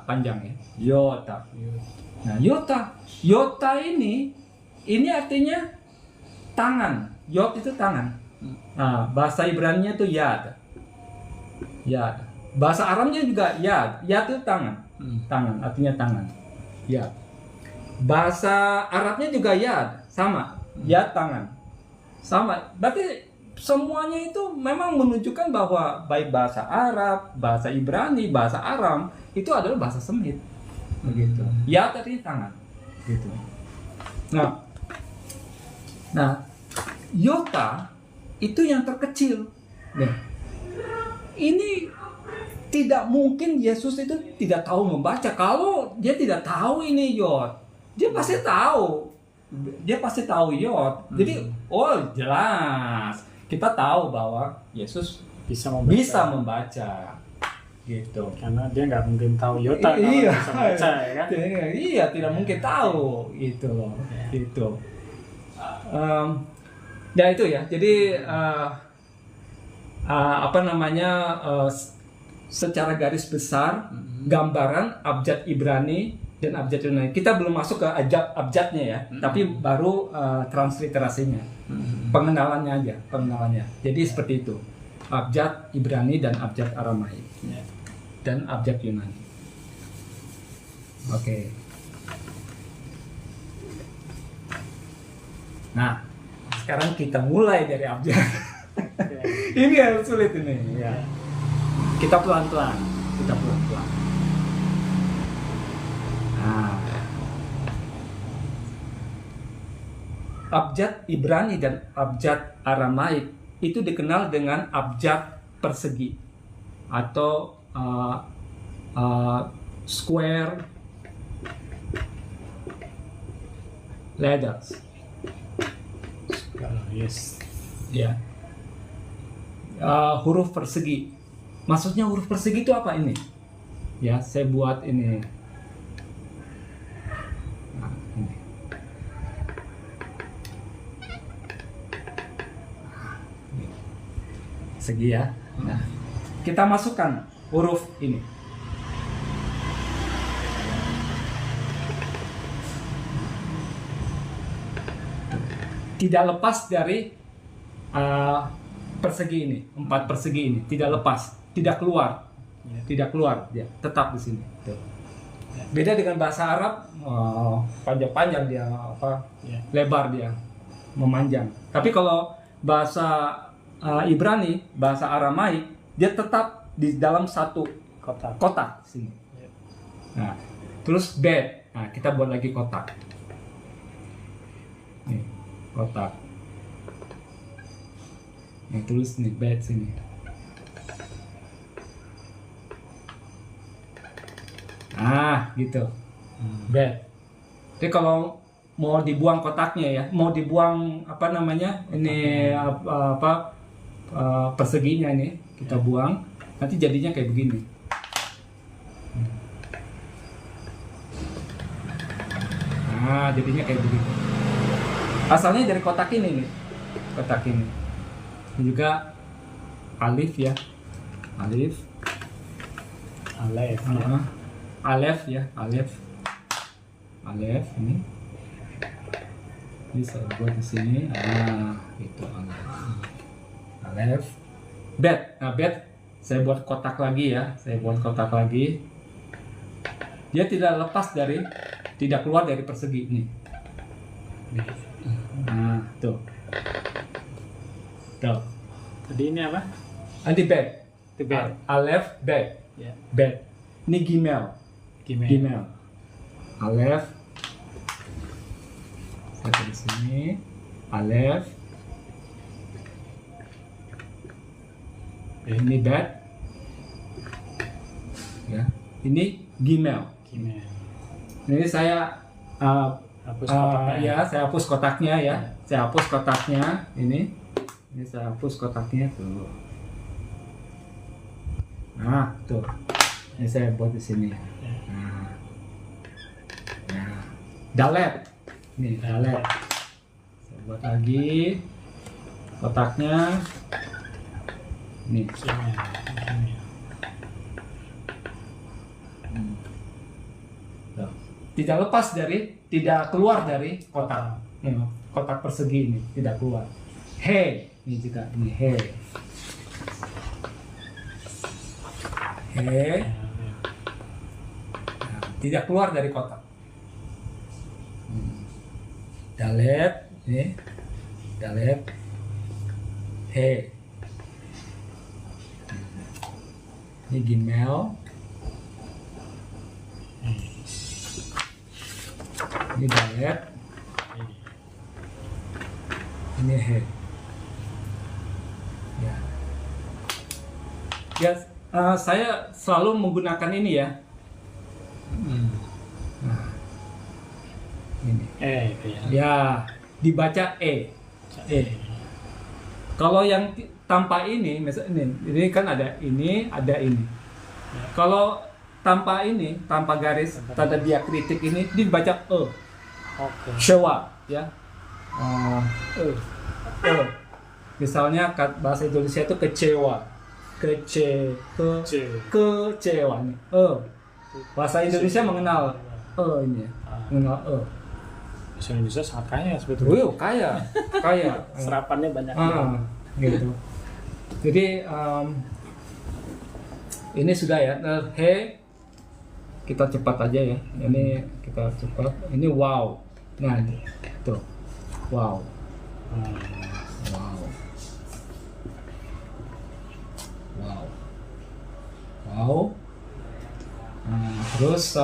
panjang ya, Yota. Nah, Yota ini artinya tangan. Yod itu tangan. Nah, bahasa Ibraninya itu yad. Bahasa Aramnya juga yad. Yad itu tangan. Tangan artinya tangan. Yad. Bahasa Arabnya juga yad, sama. Yad tangan. Sama. Berarti semuanya itu memang menunjukkan bahwa baik bahasa Arab, bahasa Ibrani, bahasa Aram itu adalah bahasa Semit. Begitu. Yad artinya tangan. Gitu. Nah, Yota itu yang terkecil. Nih, ini tidak mungkin Yesus itu tidak tahu membaca. Kalau dia tidak tahu ini yod, dia pasti tahu. Dia pasti tahu yod. Jadi, oh jelas. Kita tahu bahwa Yesus Bisa membaca. bisa membaca. Gitu. Karena dia nggak mungkin tahu Yota kalau Iya, bisa baca, ya kan? iya, tidak mungkin tahu itu loh, itu. Ya itu ya. Jadi apa namanya? Secara garis besar, gambaran abjad Ibrani dan abjad Yunani. Kita belum masuk ke abjadnya ya, tapi baru transliterasinya, pengenalannya aja, pengenalannya. Jadi seperti itu, abjad Ibrani dan abjad Aramaik. Ya. Dan abjad Yunani. Oke. Nah, sekarang kita mulai dari abjad. Ini yang sulit ini. Ya. Kita pelan-pelan. Kita pelan-pelan. Nah, abjad Ibrani dan abjad Aramaik itu dikenal dengan abjad persegi atau square letters. Yes. Ya. Huruf persegi. Maksudnya huruf persegi itu apa ini? Ya, saya buat ini. Nah, ini. Segi ya. Nah, kita masukkan huruf ini. Tidak lepas dari persegi ini, 4 persegi ini, tidak lepas, tidak keluar, tidak keluar, dia tetap di sini. Tuh. Beda dengan bahasa Arab, panjang-panjang dia, lebar dia, memanjang. Tapi kalau bahasa Ibrani, bahasa Aramaik, dia tetap di dalam satu kotak sini. Nah, terus bed. Nah, kita buat lagi kotak. Nih, kotak. Nih, tulis nih bed sini. Nah, gitu. Bed. Jadi kalau mau dibuang kotaknya ya, mau dibuang apa namanya? Ini perseginya ini kita buang. Nanti jadinya kayak begini. Nah, jadinya kayak begini. Asalnya dari kotak ini nih. Kotak ini. Ini juga alif ya. Alif. Alef. Alef ya, alef. Alef ini. Ini saya buat di sini. Itu alef. Alef. Bet. Nah, bet saya buat kotak lagi ya. Saya buat kotak lagi. Dia tidak lepas dari, tidak keluar dari persegi ini. Nah, tuh. Tuh. Tadi ini apa? Nanti bet. Itu bed. Alef, bet. Ya. Bet. Ini gimel. Gimel. Alef. Saya tulis sini. Alef. Ini bet. Ya. Ini gimel. Ini saya Hapus kotaknya. ya, saya hapus kotaknya ya. Saya hapus kotaknya ini saya hapus kotaknya tuh. Nah, tuh. Ini saya buat di sini. Nah. Dalet. Nih, dalet. Saya buat lagi kotaknya. Nih. Tidak lepas dari, tidak keluar dari kotak. Kotak persegi ini tidak keluar. He, ini juga ini he. He. Nah, tidak keluar dari kotak. Dalet, ini dalet. He. Ini gimel. Ini dalet. Ini he. Ya. Ya, saya selalu menggunakan ini ya. Nah, ini. Itu ya. Ya, dibaca E. Kalau yang tanpa ini, misalnya ini kan ada ini. Kalau tanpa ini, tanpa garis, tanda diakritik ini dibaca E. Oke. Sewa, ya. E. Misalnya bahasa Indonesia itu kecewa, kecewa nih. Bahasa Indonesia mengenal ini, ya. Mengenal Bahasa Indonesia sangat kaya sebetulnya. Kaya. Serapannya banyak. Gitu. Jadi ini sudah ya. He, kita cepat aja ya. Ini kita cepat. Ini wow. Nah, tuh. Wow. Terus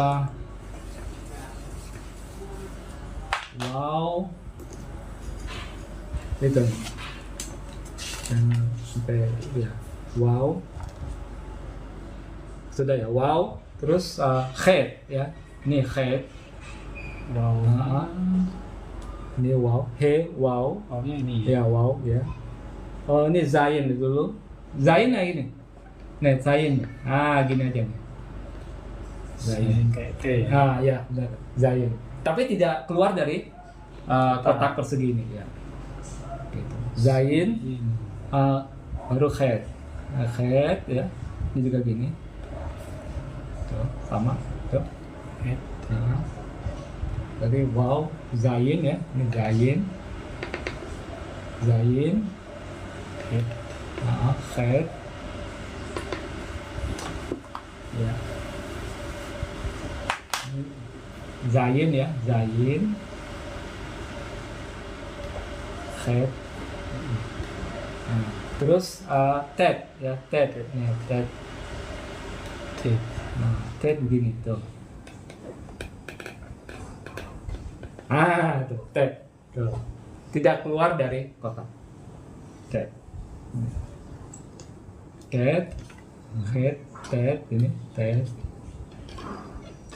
wow. Itu. Sampai ya. Wow. Sudah ya. Wow. Terus head ya. Ini head. Wow. Ini wow. He, wow. ini. Ya, wow ya. Oh, ini Zain dulu. Zain ya ini. Nah, Zain. Gini aja nih. Zain. Kayak T ya. Ya, benar. Zain. Tapi tidak keluar dari kotak persegi ini ya. Gitu. Zain. Baru head. Head ya. Ini juga gini. Tuh, sama. Tuh. Head. Nah. Tadi wow, Zain ya. Ini Zain. Head. Head. Ya. Zain ya, Zain. Head. Terus Ted ya, Ted. Nah, Ted. Nah, Ted begini tuh. Tuh, Ted. Tuh. Tidak keluar dari kotak. Ted. Ted. Head. Ted. Ini Ted.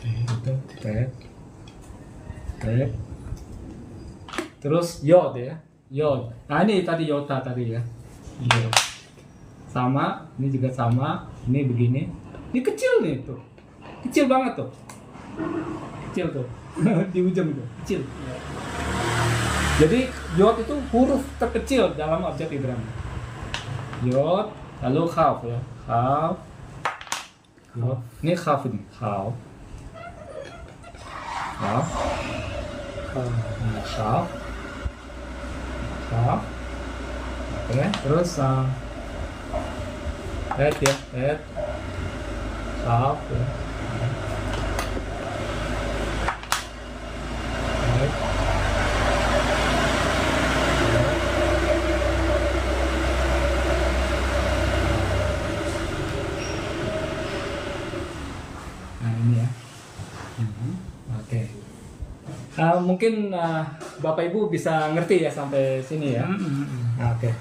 Itu Ted. Ted. Terus Yod ya. Yod. Nah, ini tadi Yota tadi ya. Yod. Sama. Ini juga sama. Ini begini. Ini kecil nih tuh. Kecil banget tuh. Kecil tuh. Di ujung itu kecil. Jadi Yod itu huruf terkecil dalam objek Ibrani. Yod, lalu Kaf ya. Kaf. Ini Kaf ini. Kaf. Oke, terus Ed ya, Ed. Kaf ya. Mungkin Bapak Ibu bisa ngerti ya sampai sini ya. Oke.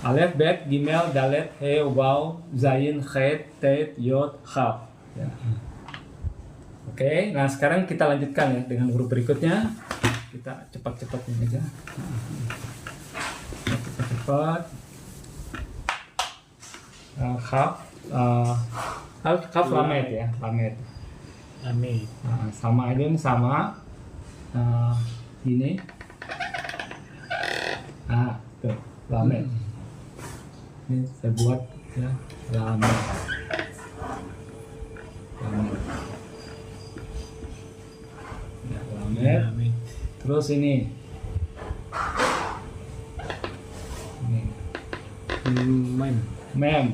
Alef, Bet, Gimel, Dalet, He, Waw, Zain, Chet, Tet, Yod, Kaf. Ya. Oke, nah sekarang kita lanjutkan ya dengan huruf berikutnya. Kita cepat-cepat ini aja. Cepat-cepat. Kaf, Kaf Lamed ya, Lamed. Amin. Nah, sama aja nih, sama. Ini. Tuh, Lamed. Ini saya buat ya, Lamed. Ya, Lamed. Terus ini. Mem.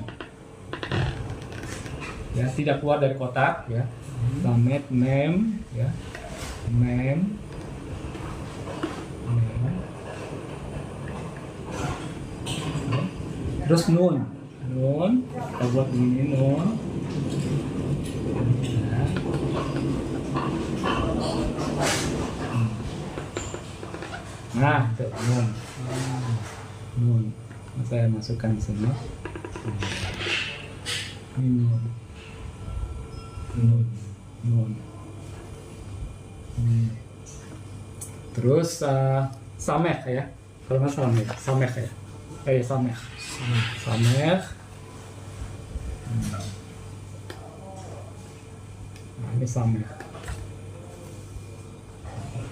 Ya, tidak keluar dari kotak ya. Lamed, mem ya. Mem. Terus nun, kita buat begini nun. Ya. Nah, itu nun. Saya masukkan di sini. Ini nun. Nun. Ini. Terus sameh ya. Kalau nggak sameh, sameh ya. Sameh. Sameh. Nah, ini sameh.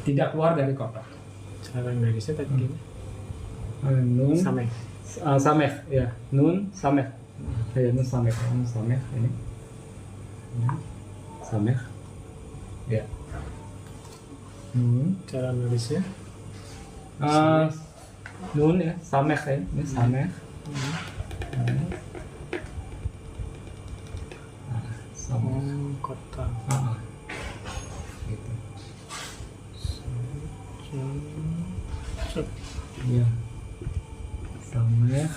Tidak keluar dari kotak. Cara nulisnya tadi gini. Nun. Sameh. Sameh ya. Nun sameh. Nun sameh. Nun sameh ini. Sameh. Ya. Nun. Cara nulisnya. Nun ya, sameh ya. Ini sameh. Sameh. Kotak. Gitu. Cep. Iya. Sameh.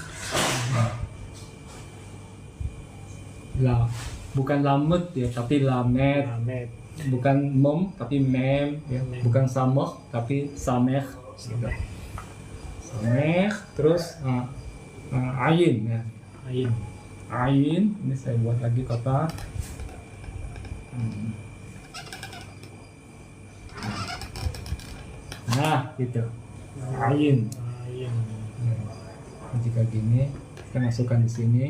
Bukan lamet ya, tapi lamet. Lamet. Bukan mem, tapi mem. Ya. Mem. Bukan sameh, tapi sameh. Gitu. Sameh. Terus ayin ya. Ain. Ain. Ini saya buat lagi kotak. Nah, gitu. Ain. Ain. Jika gini, kita masukkan di sini.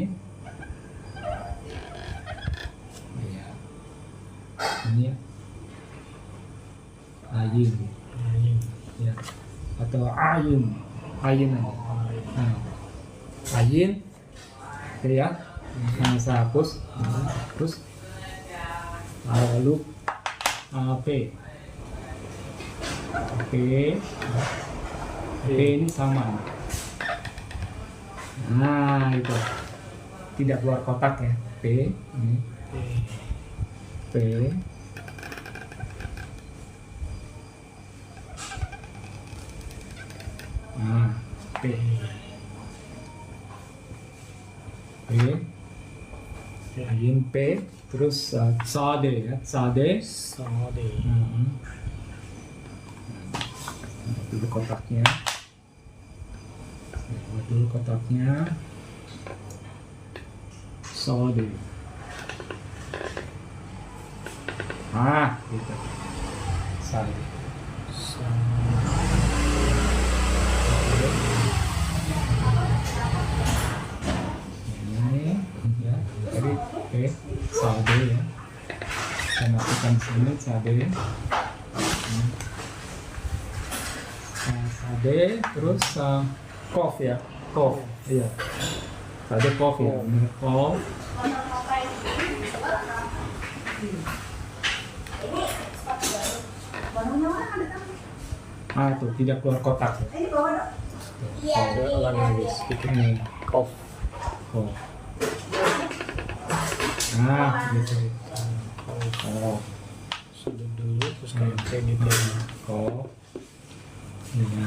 Ya. Ini ya. Ain. Ain. Ya. Atau ain. Ain aja. Nah. Ain. Oke ya. Nah, saya hapus. Terus lalu P. P. P ini sama. Nah, itu. Tidak keluar kotak ya. P. Ini. P. Nah, P. P. Ain P. Terus sade ya. Sade. Sode. Buat dulu kotaknya. Buat dulu kotaknya. Sode. Gitu. Sade. Ini ya, dari sade ya. Saya masukkan sini sade. Sade terus kof ya, kof. Iya. Sade kof ya. Ini kof. Tuh tidak keluar kotak ya. Ulang lagi sedikit. Ini Kof. kof. Gitu. Kof. Sudah dulu terus kayak gitu. Kof. Ini.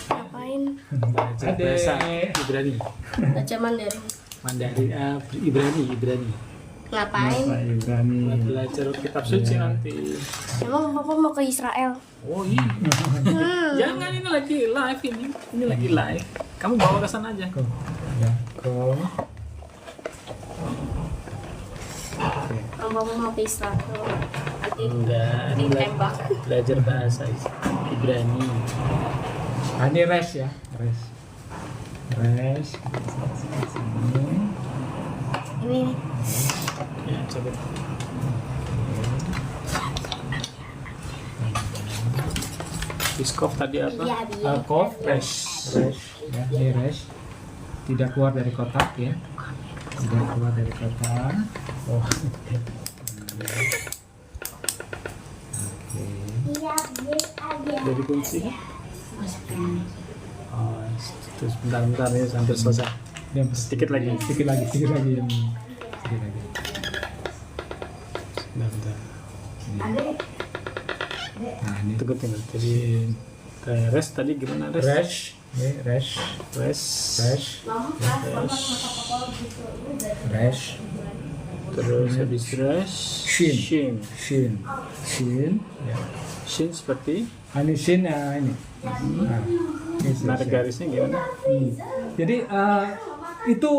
Ngapain? Belajar Ade. bahasa Ibrani. Baca Mandarin. Mandarin Ibrani. Ngapain? Bahasa Ibrani. Buat belajar kitab suci nanti. Emang papa mau ke Israel? Oh iya. Jangan, ini lagi live ini. Ini lagi live. Kamu bawa ke sana aja. Kof. Ya, kof. Kalau papa mau ke Israel, nanti Enggak, ini ditembak. belajar bahasa Ibrani. Ini res ya, res. Res. Sini. Ini Ya, coba. Biskop tadi apa? iya. Kof, res. Res. Ya, ini res. Tidak keluar dari kotak ya. Tidak keluar dari kotak. Oh. Oke. Jadi kunci. Oh, terus bentar ya sampai selesai. Yang Sedikit lagi. sedikit lagi sedikit lagi yang sedikit lagi. Bentar. Nah, ini Tunggu. Jadi kayak res tadi gimana res? res. Ini res. Res. Res. Res. Terus habis res. Shin. Shin. Shin. Shin. Ya. Shin seperti Ini shin ya ini. Nah, ini nada shin. garisnya gimana? Jadi itu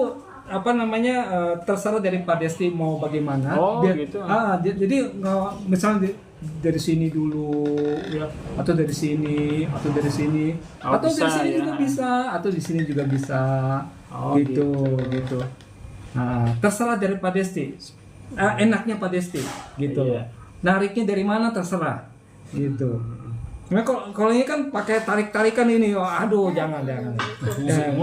apa namanya terserah dari Pak Desti mau bagaimana. Oh, gitu. Jadi misalnya dari sini dulu ya, atau dari sini, atau dari sini, Oh, atau bisa, dari sini ya. juga bisa, atau di sini juga bisa. Oh, gitu. Nah, terserah dari Pak Desti. Enaknya Pak Desti gitu. Iya. Nariknya dari mana terserah gitu. Nah, kalau ini kan pakai tarik-tarikan ini, oh, aduh jangan. Nggak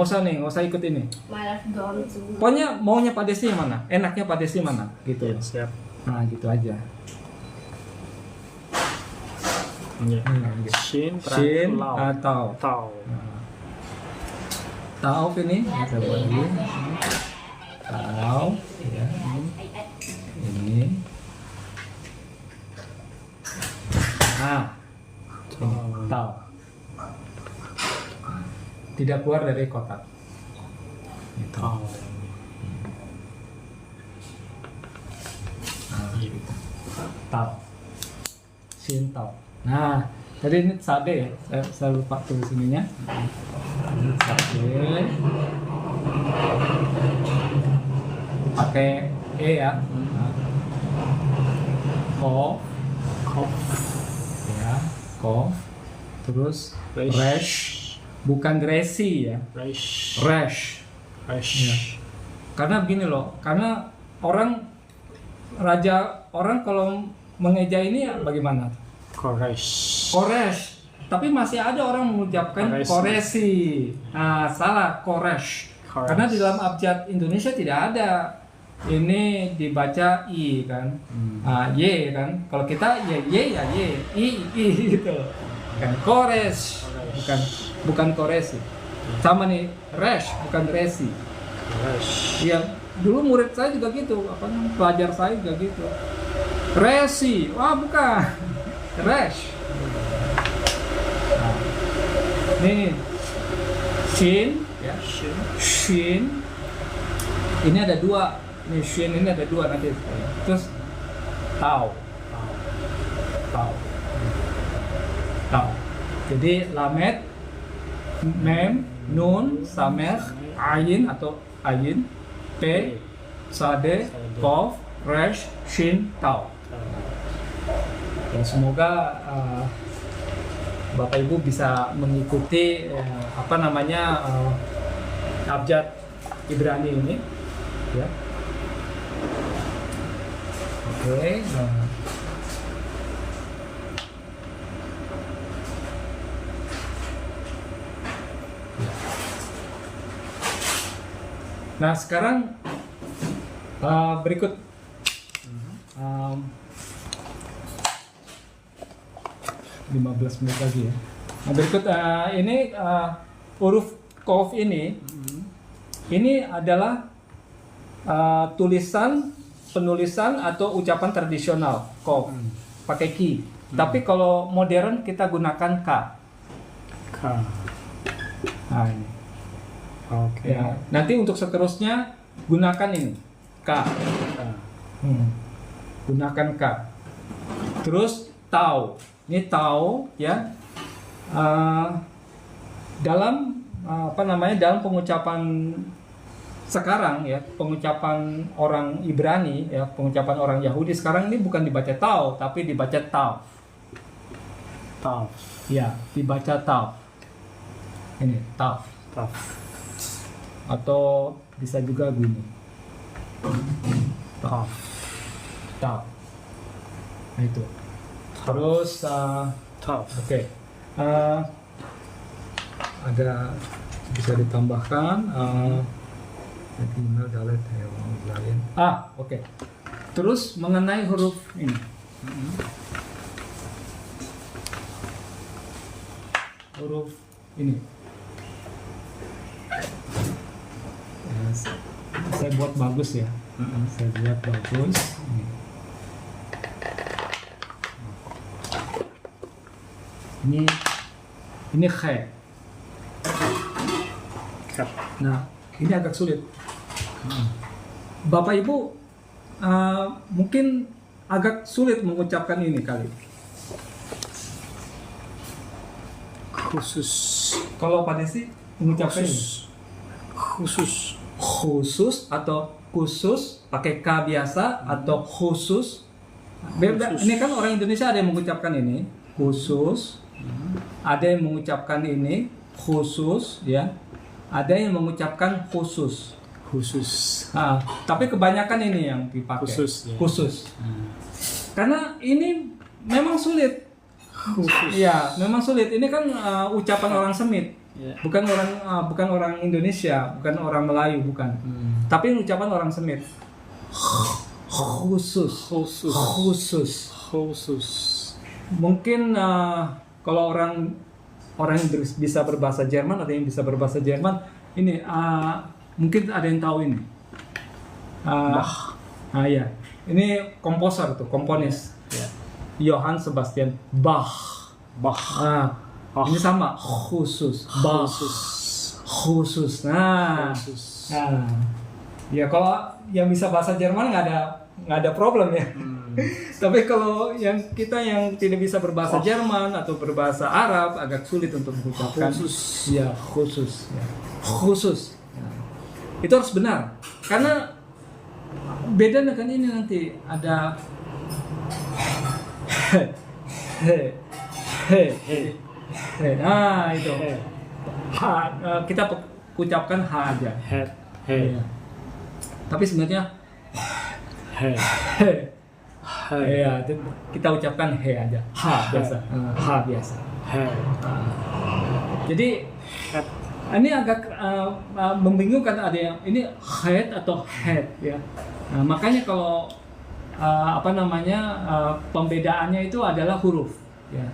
usah ikut ini. Malah gone to. Pokoknya maunya Pak Desti yang mana? Enaknya Pak Desti mana? Gitu. Siap. Nah, gitu aja. Iya. gitu. Shin, Shin Lao. atau Tau. Tauf ini kita buat dulu. Tauf ya. Ini. Nah, Tauf. Tidak keluar dari kotak. Gitu. Tau. Nah, gitu. Tauf. Shin Tauf. Nah, tadi ini sade ya. Saya lupa tulis ininya. Ini sade. Pakai E ya. Nah. Kof. Kof. Ya. Kof. Terus Resh. resh. Bukan resi ya. Resh. Resh. Resh. Ya. Karena begini loh. Karena orang kalau mengeja ini ya bagaimana? Koresh. Koresh. Tapi masih ada orang mengucapkan Koresi. koresi. Nah, salah, koresh. Koresh. Karena di dalam abjad Indonesia tidak ada. Ini dibaca I kan. Y kan. Kalau kita ya Y ya Y. I gitu. Kan kores. Bukan koresi. Sama nih, resh bukan resi. Koresh. Iya, dulu murid saya juga gitu, pelajar saya juga gitu. Resi, wah bukan. Resh. Nah, nih, shin, ya, shin. Ini ada dua, nih shin ini ada dua nanti. Terus tau. Jadi lamet, mem, nun, samer, ayin atau ayin, p, sade, kof, resh, shin, tau. Ya, semoga Bapak Ibu bisa mengikuti abjad Ibrani ini, ya. Oke. Nah sekarang berikut 15 menit lagi ya. Nah, berikut ini huruf kof ini adalah penulisan atau ucapan tradisional kof pakai ki. Tapi kalau modern kita gunakan k. K. Nah, ini. Oke. Ya, nanti untuk seterusnya gunakan ini K. Gunakan K. Terus tau. Ini tau ya. Dalam dalam pengucapan sekarang ya, pengucapan orang Ibrani ya, pengucapan orang Yahudi sekarang ini bukan dibaca tau tapi dibaca tau. Tau. Ya, dibaca tau. Ini tau. Tau. Atau bisa juga gini. Tau. Tau. Nah itu. Terus Tau. oke. Ada bisa ditambahkan email dalet lain. Oke. Terus mengenai huruf ini. Huruf ini. Saya buat bagus ya. Saya buat bagus. Ini khe. Nah, ini agak sulit. Bapak Ibu mungkin agak sulit mengucapkan ini kali. Khusus. Kalau Pak Desi mengucapkan ini. Khusus. khusus atau khusus pakai K biasa atau khusus. Beda. Khusus. Ini kan orang Indonesia ada yang mengucapkan ini khusus, ada yang mengucapkan ini khusus, ya. Ada yang mengucapkan khusus. Khusus. Nah, tapi kebanyakan ini yang dipakai Khusus, ya. khusus. Karena ini memang sulit. Khusus. Iya, memang sulit. Ini kan ucapan orang Semit, Ya. bukan orang Indonesia, bukan orang Melayu, bukan. Tapi ini ucapan orang Semit. Khusus, Khusus. khusus. Khusus. Mungkin kalau orang yang bisa berbahasa Jerman atau yang bisa berbahasa Jerman, ini mungkin ada yang tahu ini. Ya, ini komposer tuh, komponis. Ya. Johann Sebastian Bach. Bach. Bach. Ini sama khusus. Bach. Khusus. Khusus. Nah, Khusus. ya kalau yang bisa bahasa Jerman nggak ada problem ya. Tapi kalau kita yang tidak bisa berbahasa Jerman atau berbahasa Arab agak sulit untuk mengucapkan. Khusus. Ya, khusus. Ya. Khusus. Ya. Itu harus benar. Karena beda dengan ini nanti ada nah itu kita ucapkan H aja. Head. Head. Ya. Tapi sebenarnya Head. Head. ya kita ucapkan he aja, H biasa, H biasa. Head. Jadi Head. ini agak membingungkan, ada yang ini head atau head ya. Nah, makanya kalau pembedaannya itu adalah huruf ya.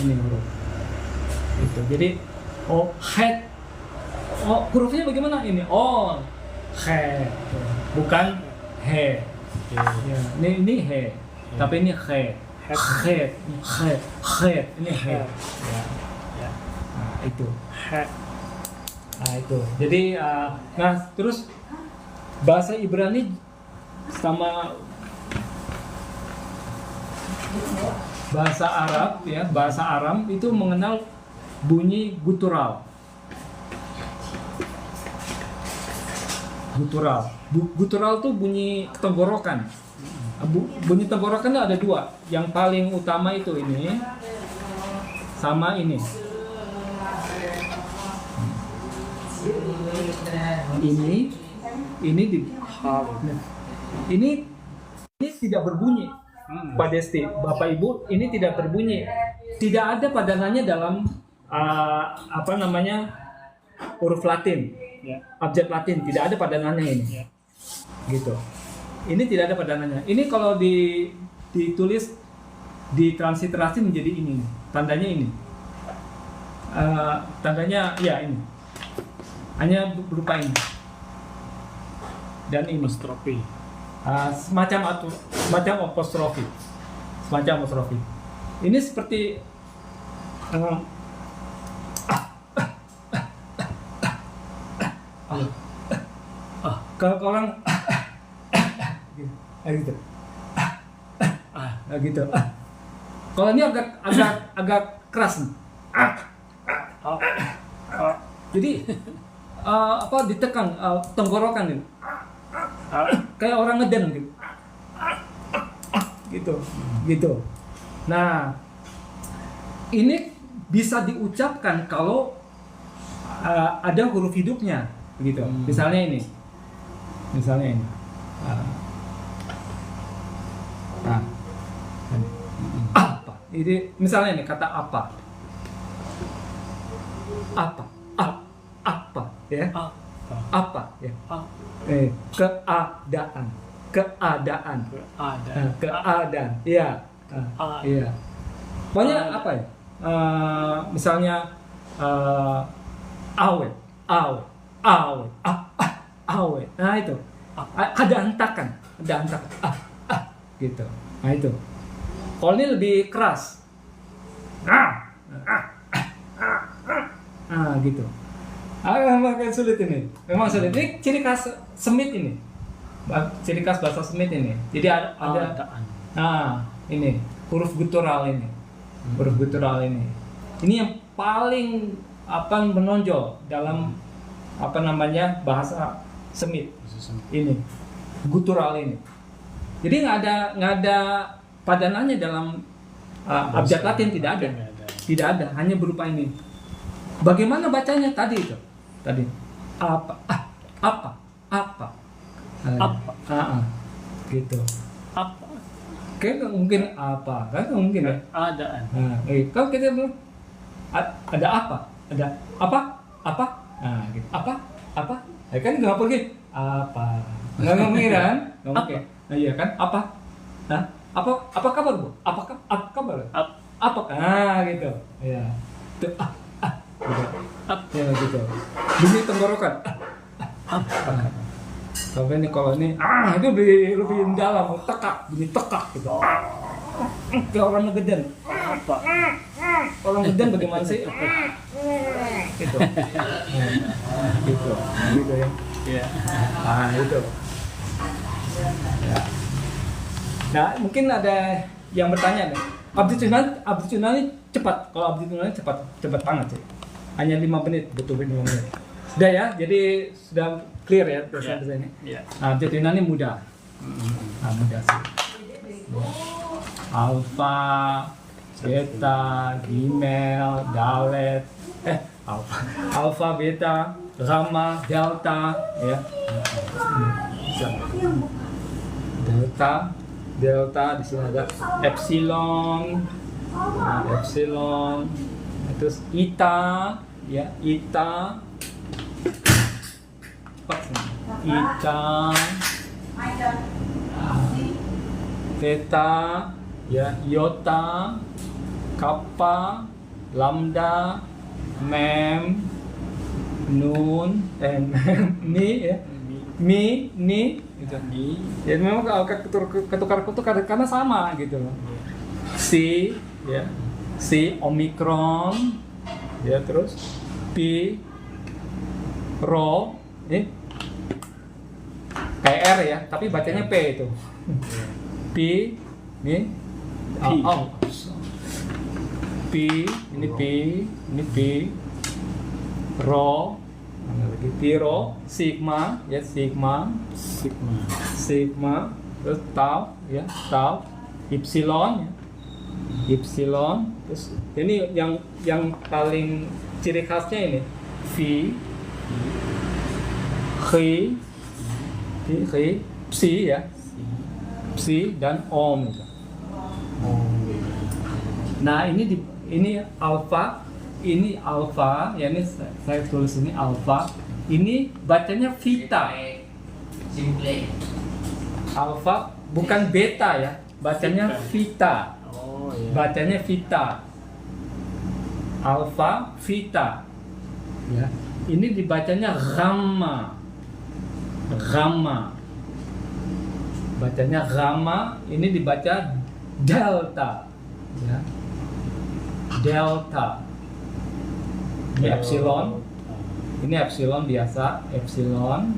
Ini huruf. Gitu. Jadi head. Hurufnya bagaimana ini? Head. Bukan he. Ya, ini he. Tapi ini he. Head. Head. Ini head. Ya. Ya. Nah, itu. Head. Nah itu, jadi terus bahasa Ibrani sama bahasa Arab ya, bahasa Aram itu mengenal bunyi gutural. Gutural tuh bunyi tenggorokan. Bunyi tenggorokan ada dua, yang paling utama itu ini sama ini. Ini tidak berbunyi. Pak Desti, Bapak Ibu, ini tidak berbunyi. Tidak ada padanannya dalam huruf Latin, abjad Latin, tidak ada padanannya ini. Gitu. Ini tidak ada padanannya. Ini kalau ditulis, ditransliterasi menjadi ini, tandanya ini. Tandanya ya ini. Hanya berupa ini dan ini Apostrofi. semacam apostrofi, ini seperti kalau orang gitu gitu. Kalau ini agak keras nih. Jadi ditekan tenggorokan gitu. Kayak orang ngeden gitu. Nah, ini bisa diucapkan kalau ada huruf hidupnya begitu. Misalnya ini. Apa? Ini misalnya ini kata apa? Apa ya? Apa ya? Keadaan. Iya. Iya. Pokoknya apa ya? Misalnya awet. Nah itu. Ada hentakan. Gitu. Nah itu. Kalau ini lebih keras. Gitu. Makin sulit ini. Memang sulit. Ini ciri khas Semit ini. Ciri khas bahasa Semit ini. Jadi ada ini huruf guttural ini. Huruf guttural ini. Ini yang paling menonjol dalam bahasa semit. Ini gutural ini. Jadi nggak ada padanannya dalam abjad Latin, tidak ada. Tidak ada, hanya berupa ini. Bagaimana bacanya tadi itu? Tadi apa? Apa? Gitu. Apa? Kan nggak mungkin apa, kan nggak mungkin ya. Ada. Kalau kita bilang ada apa? Ada apa? Nah, gitu. Apa? Kan nggak pergi apa? Nggak mungkin kan? Nggak mungkin. Nah, iya kan? Apa? Nah, apa kabar bu? Apa kabar? Apa? Ah, gitu. Ya. Tuh, gitu. Ya, gitu. Bunyi tenggorokan. Tapi ini kalau ini, itu lebih dalam, tekak, bunyi tekak gitu. Kayak orang ngegeden. Apa? Orang ngegeden bagaimana sih? Gitu. Gitu ya. Iya. Itu. Ya. Nah, mungkin ada yang bertanya nih. Abdi tunani cepat. Kalau abdi tunani cepat banget sih. Hanya 5 menit, butuh 5 menit. Sudah ya, jadi sudah clear ya tulisan ini. Iya. Abdi tunani mudah. Mudah sih. Alfa, beta, gimel, dalet, alfa, beta, gamma, delta, ya. Delta di sini ada epsilon, terus eta, ya eta, theta, ya iota, kappa, lambda, mem, nun, mi, ya, mi, gitu. Ya memang kalau ketukar karena sama gitu loh. Si, ya, si omikron, ya terus pi, rho, kayak R ya, tapi bacanya P itu. Pi, ini pi, rho, lagi piro, sigma, ya sigma, terus tau, ya tau, epsilon, terus ini yang paling ciri khasnya ini, psi ya, psi dan om. Nah ini alfa. Ini alfa, ya ini saya tulis ini alfa. Ini bacanya vita. Alfa bukan beta ya, bacanya vita. Oh iya. Bacanya vita. Alfa, vita. Ya. Ini dibacanya gamma. Bacanya gamma, ini dibaca delta. Ya. Delta. Ini epsilon. Ini epsilon biasa, epsilon.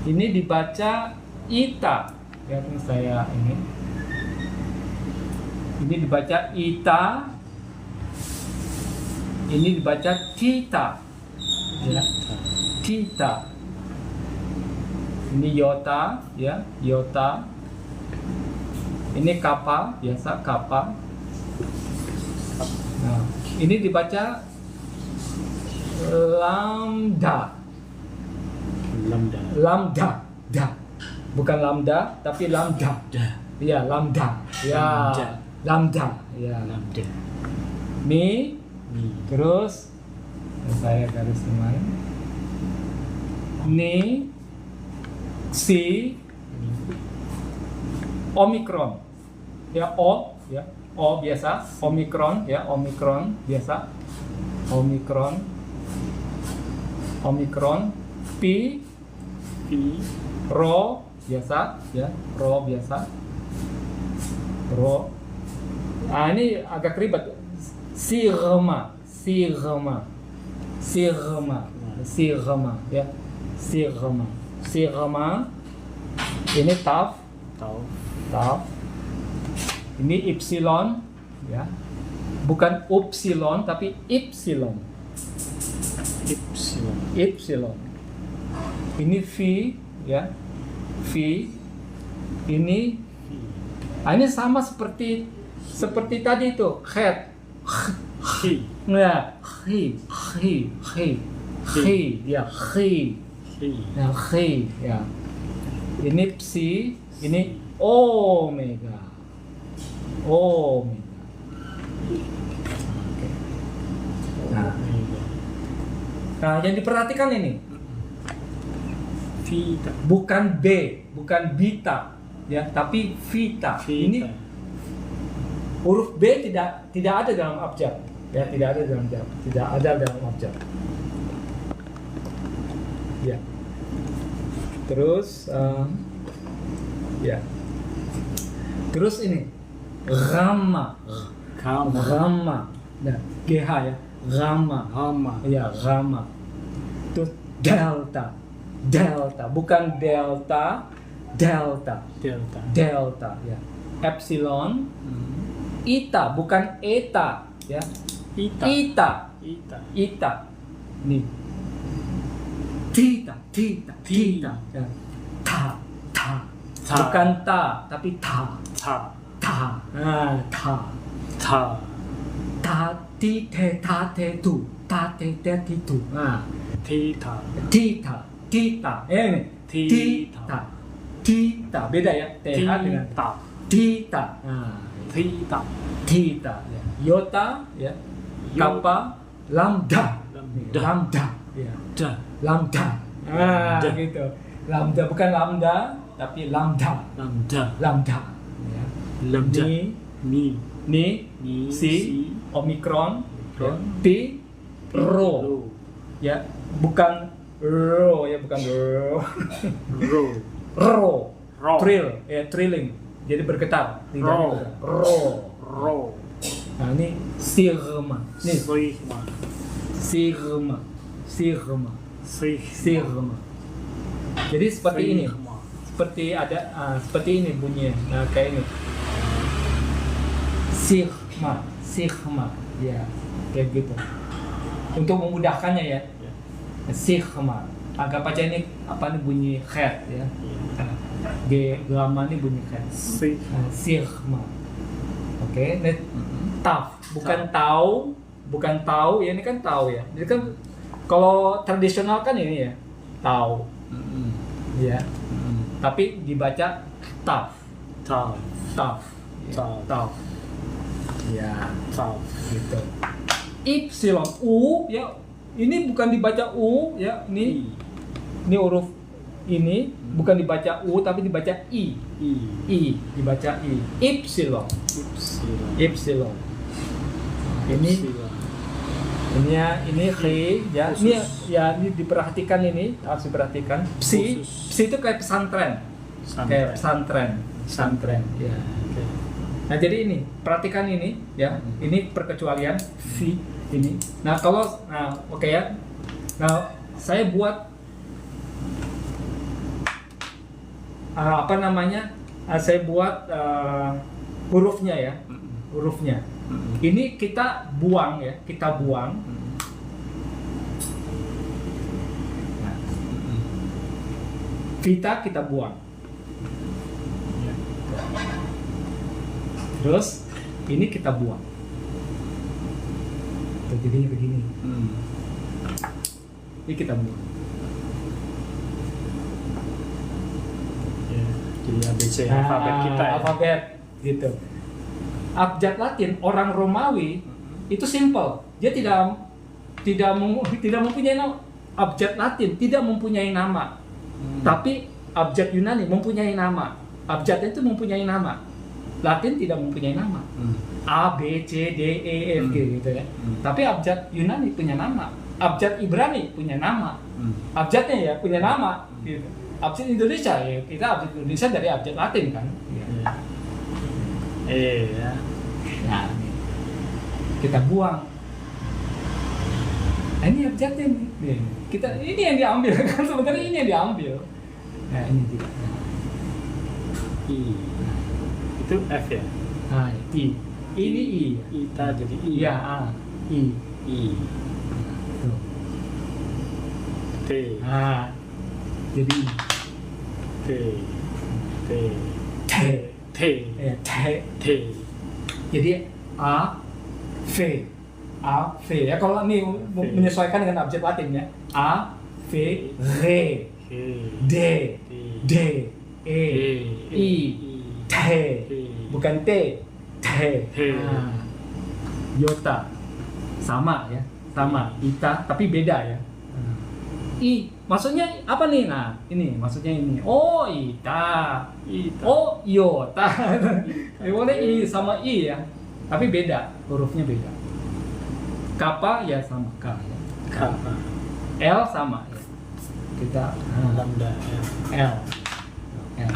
Ini dibaca eta. Lihat nih saya ini. Ini dibaca eta. Ini dibaca theta. Ya. Theta. Ini iota, ya, iota. Ini kappa, biasa kappa. Nah, ini dibaca lambda. Bukan lambda, tapi lambda. Iya, lambda. Ya, lambda. Ya, lambda. Mi. Terus saya garis kemarin. Ni. Si. Omikron. Ya, O. Ya. O biasa, omikron ya, omikron biasa, omikron, pi, rho biasa ya, rho biasa, rho. Nah ini agak ribet, sigma ya, sigma, ini tau. Ini epsilon, ya, bukan upsilon tapi epsilon. epsilon. Ini V ya. V ini ini sama seperti tadi itu, head. Hi. Ya, ya, ya, ya. Ini psi, ini omega. Omega. Oke. Nah, yang diperhatikan ini Vita. bukan B, bukan beta, ya, tapi vita. Ini huruf B tidak ada dalam abjad, ya, tidak ada dalam abjad. Ya. Terus, ya. Terus ini gamma, gamma, nah, GH ya, gamma, ya, gamma. Terus delta, bukan delta, ya. Epsilon, eta, bukan eta, ya. Eta. Nih. Theta, ya. Ta. Bukan ta, tapi ta. Nah, ta. Ta, ti, te, ta, te, tu. Ta, te, tu. Nah. Theta. Theta. Ini. Theta. Beda ya. TH dengan theta. Nah. Theta. Ya. Iota, ya. Kappa, lambda. Ya. Lambda. Ah, gitu. Lambda bukan lambda, tapi lambda. Ya. Ni, si, omikron, ya. Pi, rho. Ya, bukan ro, ya, bukan ro. Trilling. Jadi bergetar. Ro. Nah, ini sigma. Nih, sigma. Jadi seperti ini. Seperti ini bunyinya. Nah, kayak ini. Sigma. Ya, kayak gitu. Untuk memudahkannya ya. Sigma. Anggap aja ini bunyi head ya. Gamma ini bunyi head. Sigma. Oke, ini tau, bukan tau, ya, ini kan tau ya. Jadi kan kalau tradisional kan ini ya, tau. Ya. Tapi dibaca tau. Ya, tau gitu. Epsilon U ya, ini bukan dibaca U ya, ini huruf ini bukan dibaca U tapi dibaca I. Dibaca I. Epsilon. Ini he ya. Ini diperhatikan, ini harus diperhatikan. Psi itu kayak pesantren. Ya. Nah, jadi ini perhatikan ini ya. Ini perkecualian V ini. Nah, oke ya. Nah, saya buat saya buat hurufnya ya, hurufnya. Ini kita buang ya, Nah, kita buang. Terus ini kita buang. Jadinya begini. Ini kita buang. Jadi ABC alfabet kita ya. Alfabet gitu. Abjad Latin orang Romawi itu simple. Dia tidak mempunyai nama. Abjad Latin tidak mempunyai nama. Tapi abjad Yunani mempunyai nama. Abjad itu mempunyai nama. Latin tidak mempunyai nama. A, B, C, D, E, F, G gitu ya. Tapi abjad Yunani punya nama. Abjad Ibrani punya nama. Abjadnya ya punya nama gitu. Abjad Indonesia ya, kita abjad Indonesia dari abjad Latin kan. Ya. Nah, kita buang. Nah, ini abjadnya nih. Ini yang diambil kan, sebenarnya ini yang diambil. Nah, ini juga. I. Itu F ya. Nah, I. Ini I. Ita jadi I. Iya, I. I. Tuh. T. Nah, jadi T. T. T. T. T. T. Jadi A, V. A, V. Ya kalau ini menyesuaikan dengan abjad Latin ya. A, V, Re, T. D, D, E, I, T. Bukan T, T. T. Nah, Yota. Sama ya. Sama. Ita, tapi beda ya. I, maksudnya apa nih? Nah, ini maksudnya ini. Oh, Ita. Ita. Oh, Iota. Boleh I sama I ya. Tapi beda, hurufnya beda. Kappa ya sama K ya. Kappa. L sama ya. Kita Lambda. L. L.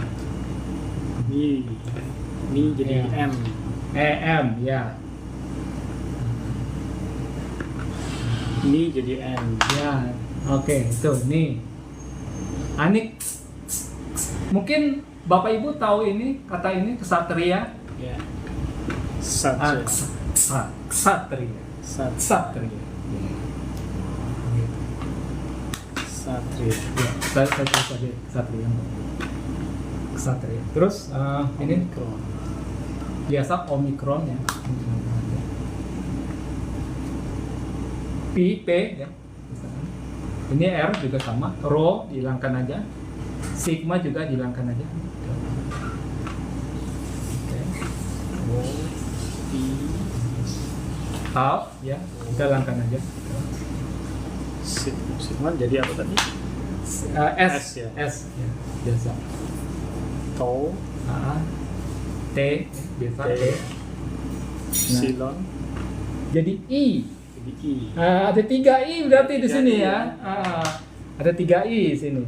Ni. Ni jadi Ya. M. M ya. Ni jadi M. Ya. Oke, itu nih. Anik. Mungkin Bapak Ibu tahu ini kata ini ksatria. Ya. Ah, Satya. ksatria. Sat. Ksatria. Satria. Ya, saya tulis aja ksatria. Ksatria. Terus ini Omikron. biasa omikron ya. P ya. Ini R juga sama, rho dihilangkan aja, sigma juga dihilangkan aja. Oke. O. I. Half ya, kita hilangkan aja. Sigma jadi apa tadi? S S ya. S ya, biasa. Tau. T biasa T. T. Silon. Jadi I. Jadi I. Ada 3 I berarti di 3 sini I ya. ya. Ada 3 I di sini.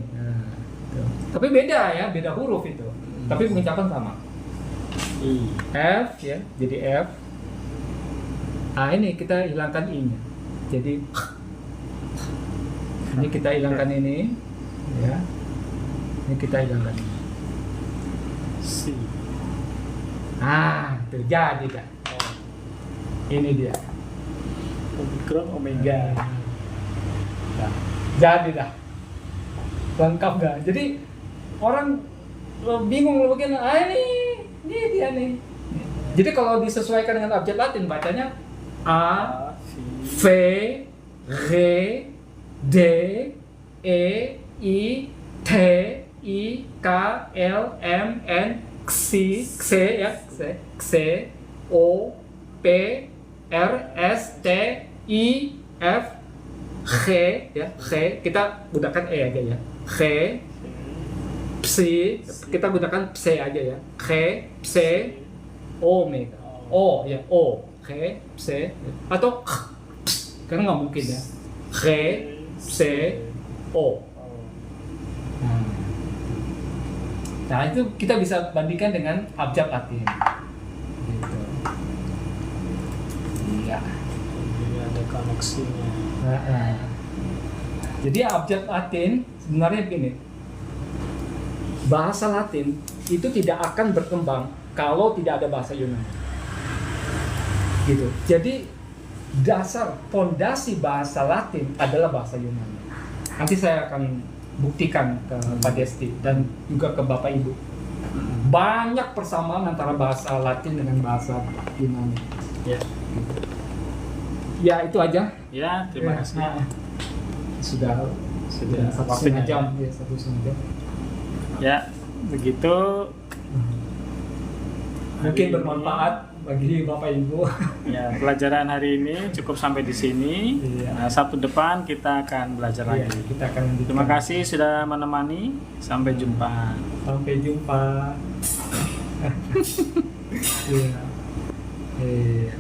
Tuh. Tapi beda ya, beda huruf itu. Tapi pengucapan sama. I. F ya, jadi F. Ini kita hilangkan I-nya. Jadi ini kita hilangkan ini, ya. Ini kita hilangkan ini. C. Terjadi dah. Ini dia. Omikron, Omega. Nah, jadi dah. Lengkap gak? Jadi orang bingung begini. Ini dia nih. Jadi kalau disesuaikan dengan abjad Latin bacanya A, V, R, D, E, I, T, I, K, L, M, N, X ya, X, O, P, R, S, T, I, F, G ya, G kita gunakan E aja ya, G, Psi kita gunakan Psi aja ya, G, Psi, Omega, O ya, O, G, Psi atau karena nggak mungkin ya, G, Psi, O. Nah itu kita bisa bandingkan dengan abjad Latin. Gitu. Iya. Jadi ada koneksinya. Jadi abjad Latin sebenarnya begini. Bahasa Latin itu tidak akan berkembang kalau tidak ada bahasa Yunani. Gitu. Jadi dasar fondasi bahasa Latin adalah bahasa Yunani. Nanti saya akan buktikan ke Pak Desti dan juga ke Bapak Ibu. Banyak persamaan antara bahasa Latin dengan bahasa Yunani. Ya. Ya itu aja. Ya, terima kasih. Sudah satu waktunya, setengah jam, ya 1,5 jam. Ya, begitu. Mungkin bermanfaat bagi Bapak Ibu. Ya, pelajaran hari ini cukup sampai di sini. Iya. Nah, Sabtu depan kita akan belajar Iya, lagi. kita akan lanjutkan. Terima kasih sudah menemani. Sampai jumpa. Sampai jumpa. Iya. Iya.